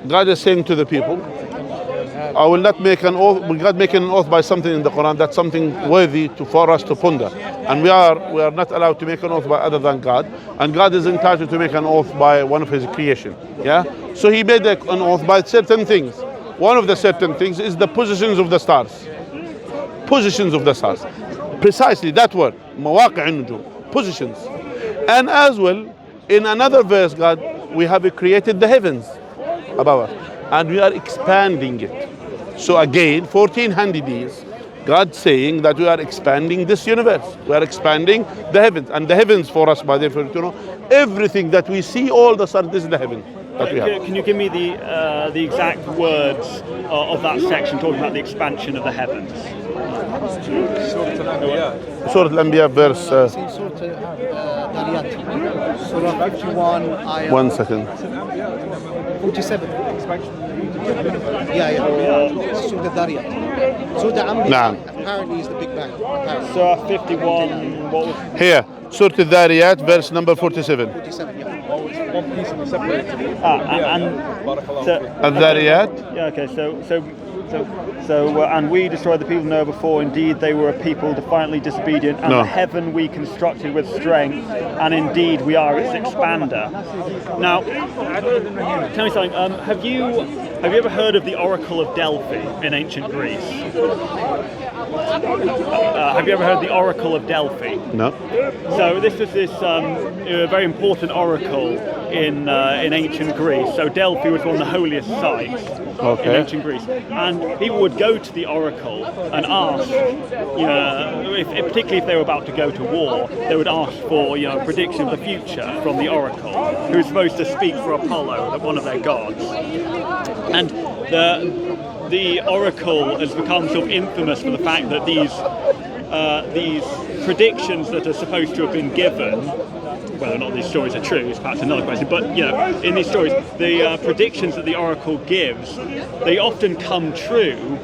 God is saying to the people, I will not make an oath. When God making an oath by something in the Quran, that's something worthy for us to ponder. And we are not allowed to make an oath by other than God. And God is entitled to make an oath by one of His creation. Yeah. So He made an oath by certain things. One of the certain things is the positions of the stars. Positions of the stars. Precisely that word, مواقع النجوم, positions. And as well, in another verse, we have created the heavens above us, and we are expanding it. So again, 1400 years, God saying that we are expanding this universe. We are expanding the heavens, and the heavens for us, by definition, to know everything that we see, all the sun, this is the heaven that we have.
Can you give me the exact words of that section talking about the expansion of the heavens?
Surah Al-Anbiya, verse.
Surah 51, ayah.
1 second.
47. Yeah. Surah Dariyat. Surah Anbiya apparently is the Big Bang.
Surah 51. What was
Here, Surah Al-Dariyat, verse number 47.
47, yeah.
One piece of the separated.
Al-Dariyat.
Yeah. Okay. So, and we destroyed the people of Noah before. Indeed, they were a people defiantly disobedient, and the heaven we constructed with strength, and indeed we are its expander. Now, tell me something. Have you ever heard of the Oracle of Delphi in ancient Greece? Have you ever heard of the Oracle of Delphi?
No.
So this was very important oracle in ancient Greece. So Delphi was one of the holiest sites in ancient Greece, and people would go to the oracle and ask, particularly if they were about to go to war, they would ask for a prediction of the future from the oracle, who was supposed to speak for Apollo, one of their gods. And the oracle has become sort of infamous for the fact that these predictions that are supposed to have been given, whether or not these stories are true is perhaps another question, but in these stories, the predictions that the oracle gives, they often come true,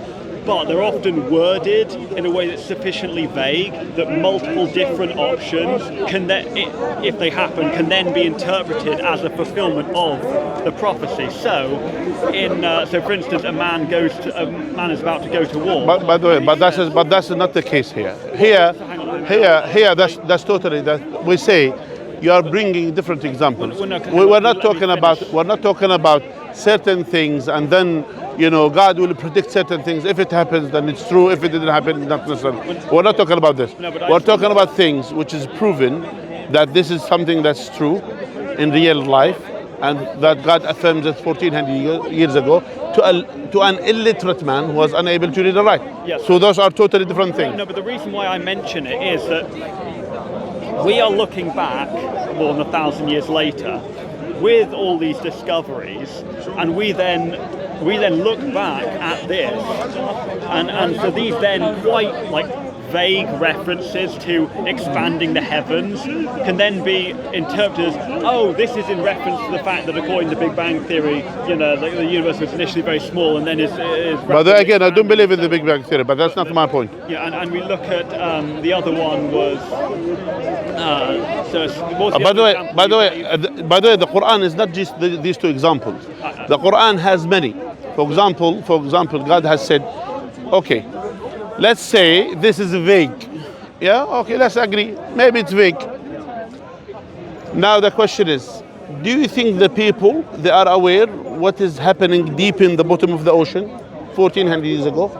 but they're often worded in a way that's sufficiently vague that multiple different options can then, if they happen, can then be interpreted as a fulfillment of the prophecy. So, for instance, a man is about to go to war.
By the way, but that's not the case here. Here, that's totally that we say. You are bringing different examples. We're not talking about certain things, and then God will predict certain things. If it happens, then it's true. If it didn't happen, not necessarily. We're not talking about this. We're talking about things which is proven that this is something that's true in real life, and that God affirmed it 1400 years ago to an illiterate man who was unable to read and write.
Yes.
So those are totally different things.
No, but the reason why I mention it is that we are looking back more than 1,000 years later with all these discoveries, and we then look back at this, and so these then quite vague references to expanding the heavens can then be interpreted as, oh, this is in reference to the fact that according to Big Bang Theory, the universe was initially very small and then is
But again, I don't believe in the Big Bang Theory, but that's not my point.
Yeah, and we look at the other one was.
By the way, the Quran is not just these two examples. The Quran has many. For example, God has said, okay, let's say this is vague. Yeah, okay, let's agree. Maybe it's vague. Now the question is, do you think the people, they are aware what is happening deep in the bottom of the ocean 1400 years ago?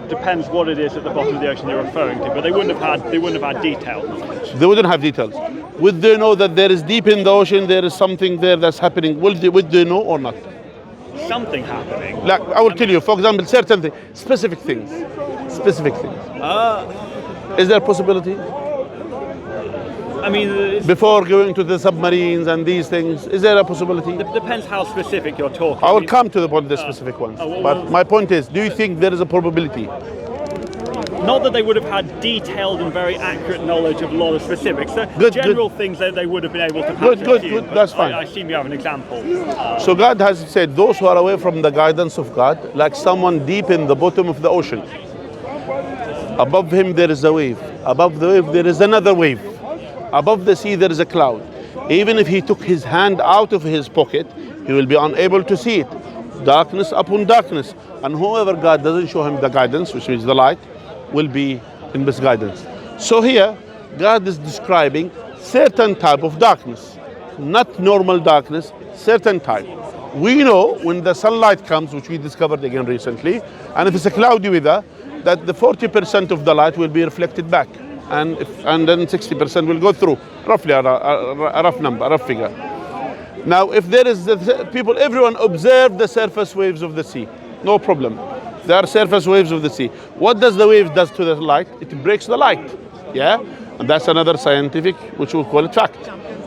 Depends what it is at the bottom of the ocean you're referring to, but they wouldn't have had detailed knowledge.
They wouldn't have details. Would they know that there is deep in the ocean, there is something there that's happening? Would they know or not?
Something happening.
Like I will tell you, for example, certain things, specific things. Is there a possibility?
I mean,
before going to the submarines and these things, is there a possibility?
It depends how specific you're talking.
I will come to the point, the specific ones. But my point is, do you think there is a probability?
Not that they would have had detailed and very accurate knowledge of a lot of specifics. General things that they would have been able to
Good, that's fine.
I assume you have an example.
So God has said, those who are away from the guidance of God, like someone deep in the bottom of the ocean. Above him there is a wave. Above the wave there is another wave. Above the sea there is a cloud. Even if he took his hand out of his pocket, he will be unable to see it. Darkness upon darkness. And whoever God doesn't show him the guidance, which means the light, will be in misguidance. So here, God is describing certain type of darkness. Not normal darkness, certain type. We know when the sunlight comes, which we discovered again recently, and if it's a cloudy weather, that the 40% of the light will be reflected back. And then 60% will go through, roughly a rough number, a rough figure. Now, if there is people, everyone observe the surface waves of the sea, no problem. There are surface waves of the sea. What does the wave does to the light? It breaks the light, yeah? And that's another scientific, which we'll call it fact.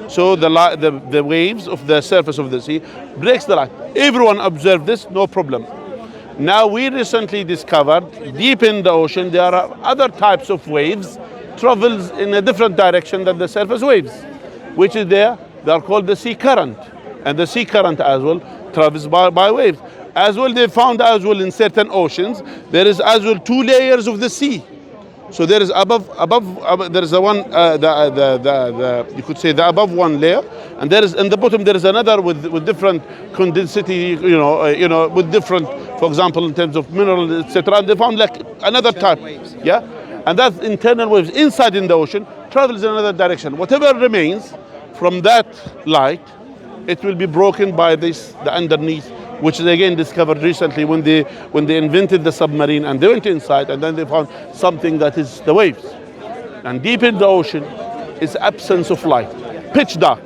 So the waves of the surface of the sea breaks the light. Everyone observed this, no problem. Now we recently discovered deep in the ocean there are other types of waves travels in a different direction than the surface waves, which is there. They are called the sea current, and the sea current as well travels by waves. As well, they found as well in certain oceans there is as well two layers of the sea. So there is above there is a one you could say the above one layer, and there is in the bottom there is another with different condensity, with different, for example, in terms of minerals, etc. And they found like another type, yeah, and that's internal waves inside in the ocean travels in another direction. Whatever remains from that light, it will be broken by the underneath, which is again discovered recently when they invented the submarine and they went inside and then they found something that is the waves. And deep in the ocean is absence of light, pitch dark.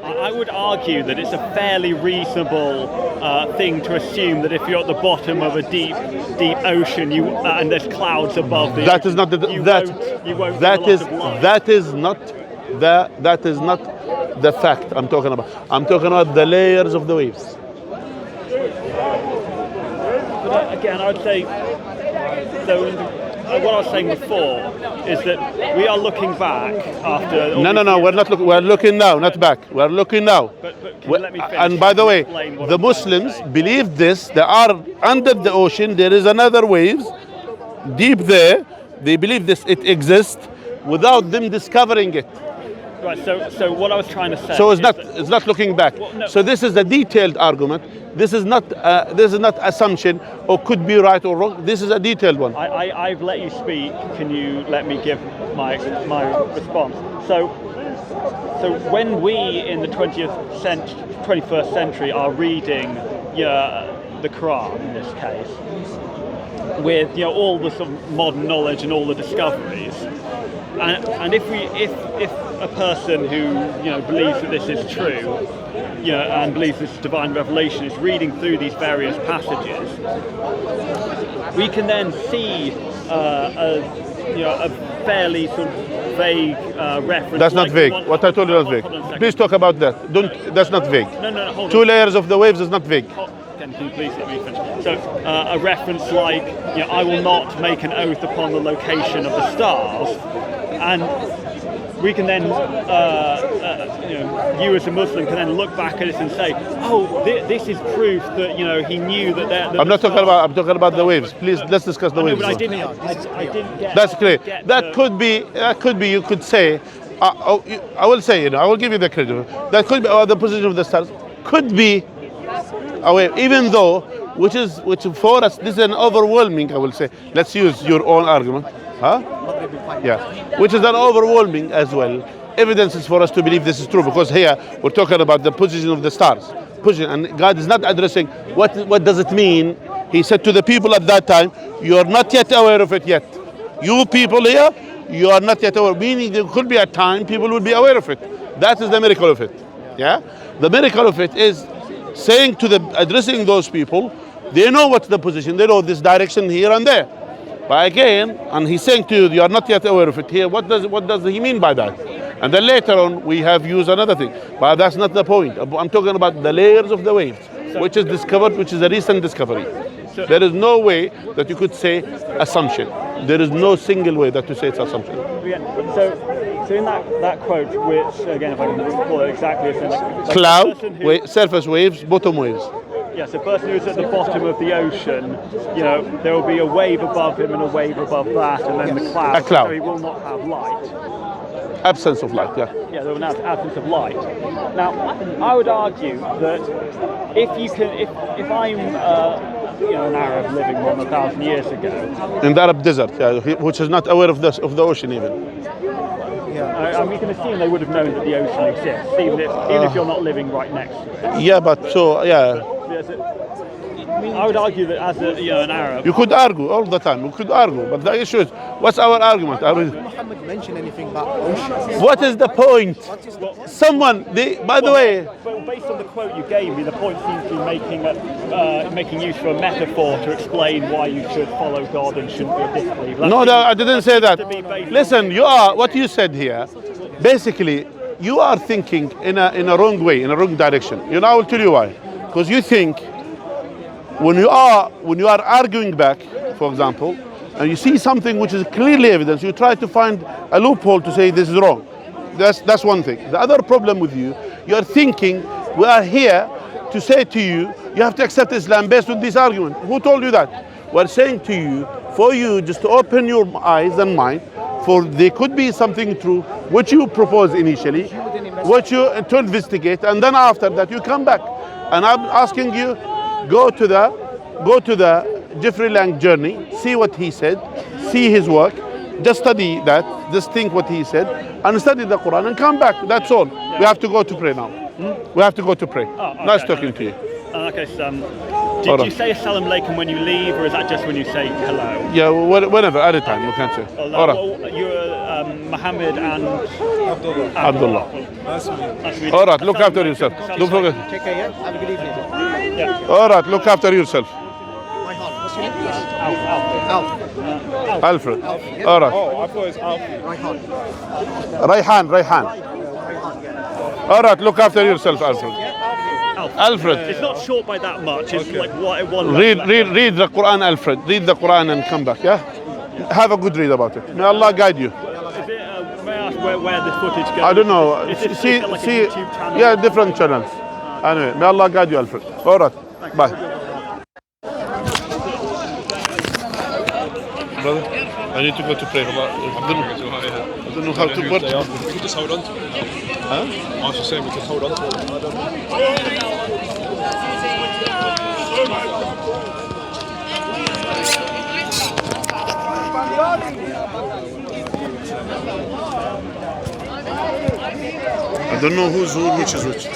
I would argue that it's a fairly reasonable thing to assume that if you're at the bottom of a deep ocean and there's clouds above the
that is not the fact I'm talking about. I'm talking about the layers of the waves.
But again, I would say, so what I was saying before is that we are looking back after...
No, we're not looking, we're looking now, not back. We're looking now.
But can you let me finish?
And by the way, the Muslims believe this, they are under the ocean, there is another waves, deep there, they believe this, it exists, without them discovering it.
Right. So what I was trying to say.
So it's
is
not looking back.
Well, no.
So this is a detailed argument. This is not assumption or could be right or wrong. This is a detailed one.
I've let you speak. Can you let me give my response? So when we in the 21st century are reading the Quran in this case, with all the sort of modern knowledge and all the discoveries, and if a person who believes that this is true, and believes this is divine revelation, is reading through these various passages, we can then see a fairly sort of vague reference.
That's not vague. What I told you is vague. Please talk about that. That's not vague.
No, hold on.
2 layers of the waves is not vague.
Can you please let me finish? So a reference like, I will not make an oath upon the location of the stars, and we can then, you as a Muslim can then look back at it and say, oh, this is proof that he knew that.
I'm talking about the waves. Please, let's discuss the waves.
But I didn't get.
That's clear. That could be. You could say. I will say. I will give you the credit. That could be the position of the stars. Could be away, even though, which for us, this is an overwhelming. I will say. Let's use your own argument. Huh? Yeah, which is an overwhelming as well. Evidence is for us to believe this is true, because here we're talking about the position of the stars. And God is not addressing what does it mean. He said to the people at that time, you are not yet aware of it yet. You people here, you are not yet aware. Meaning there could be a time people will be aware of it. That is the miracle of it. Yeah, the miracle of it is saying addressing those people. They know what's the position. They know this direction here and there. But again, and he's saying to you, you are not yet aware of it here. What does he mean by that? And then later on, we have used another thing. But that's not the point. I'm talking about the layers of the waves, which is discovered, which is a recent discovery. There is no way that you could say assumption. There is no single way that to say it's assumption.
Yeah. So in that quote, which again, if I can recall it exactly, it's
cloud, surface waves, bottom waves.
Yes, a person who's at the bottom of the ocean, there will be a wave above him and a wave above that, and then the cloud.
A cloud.
So he will not have light.
Absence of light, yeah.
Yeah, there will have absence of light. Now, I would argue that if I'm an Arab living 1,000 years ago
in the Arab desert, which is not aware of the ocean even.
We can assume they would have known that the ocean exists, even if you're not living right next to it.
Yeah, but so yeah.
I would argue that as an Arab,
you could argue all the time. You could argue, but the issue is, what's our argument?
Did Muhammad mention anything about oceans?
What is the point? By the way.
But based on the quote you gave me, the point seems to be making use of a metaphor to explain why you should follow God and shouldn't be a disbeliever.
No, I didn't say that. Listen, what you said here, basically, you are thinking in a wrong way, in a wrong direction. I will tell you why. Because you think when you are arguing back, for example, and you see something which is clearly evidence, you try to find a loophole to say this is wrong. That's one thing. The other problem with you are thinking we are here to say to you, you have to accept Islam based on this argument. Who told you that? We're saying to you, for you just to open your eyes and mind, for there could be something true which you propose initially, which you to investigate, and then after that you come back. And I'm asking you, go to the Jeffrey Lang journey, see what he said, see his work, just study that, just think what he said, and study the Quran and come back. That's all. We have to go to pray now. We have to go to pray.
Oh, okay,
nice talking to you.
Okay, so do you say assalamu alaikum when you leave, or is that just when you say hello?
Yeah, whenever, at a time, you can say.
All right. You're Mohammed and
Abdullah.
Nice to meet you.
All right, look after yourself. Don't forget.
Take care, yeah? Have a good evening.
Yeah.
All right, look after yourself.
What's your name?
Alf.
Alfred.
Alf.
All right.
Oh, I thought it was Alfie.
Rayhan. All right, look after yourself, Alfred. Alfred.
It's not short by that much. It's like what it was.
Read the Quran, Alfred. Read the Quran and come back, yeah? Have a good read about it. May Allah guide you.
Is it, may I ask where this footage goes?
I don't know.
Is it
See,
like a YouTube channel?
yeah, different channels. Anyway, may Allah guide you, Alfred. All right, bye. Brother, I need to go to pray. I don't know how to put it.
We can just hold on to it.
Huh?
I was just saying we can hold on to it. I don't
I don't know who's who, which is which.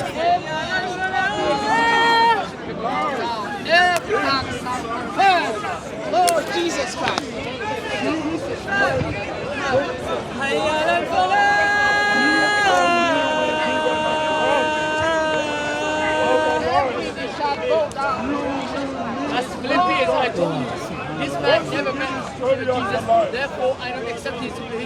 Lord Jesus Christ.
As Philippians, I told you, this man never met Jesus, therefore I don't accept his statement.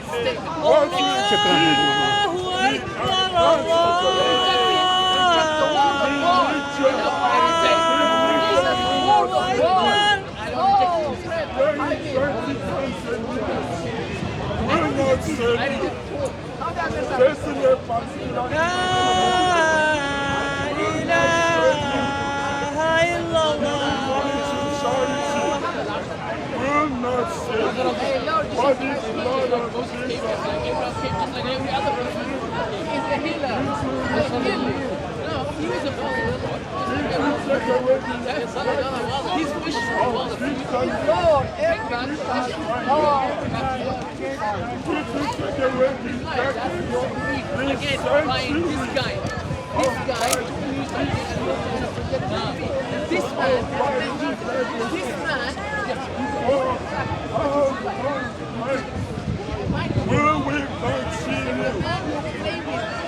Will we continue to divide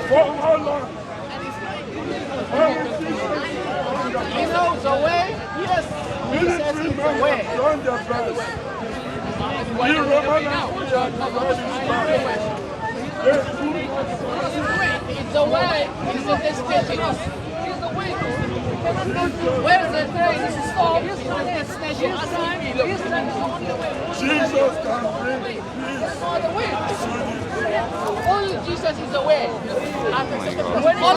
from Allah?
He knows the way. Yes. He says it's the way.
Done their best.
It's the way. It's the destination. It's the way. Where is the train? This is all. Here's the destination.
Jesus can bring peace.
Only Jesus is the way.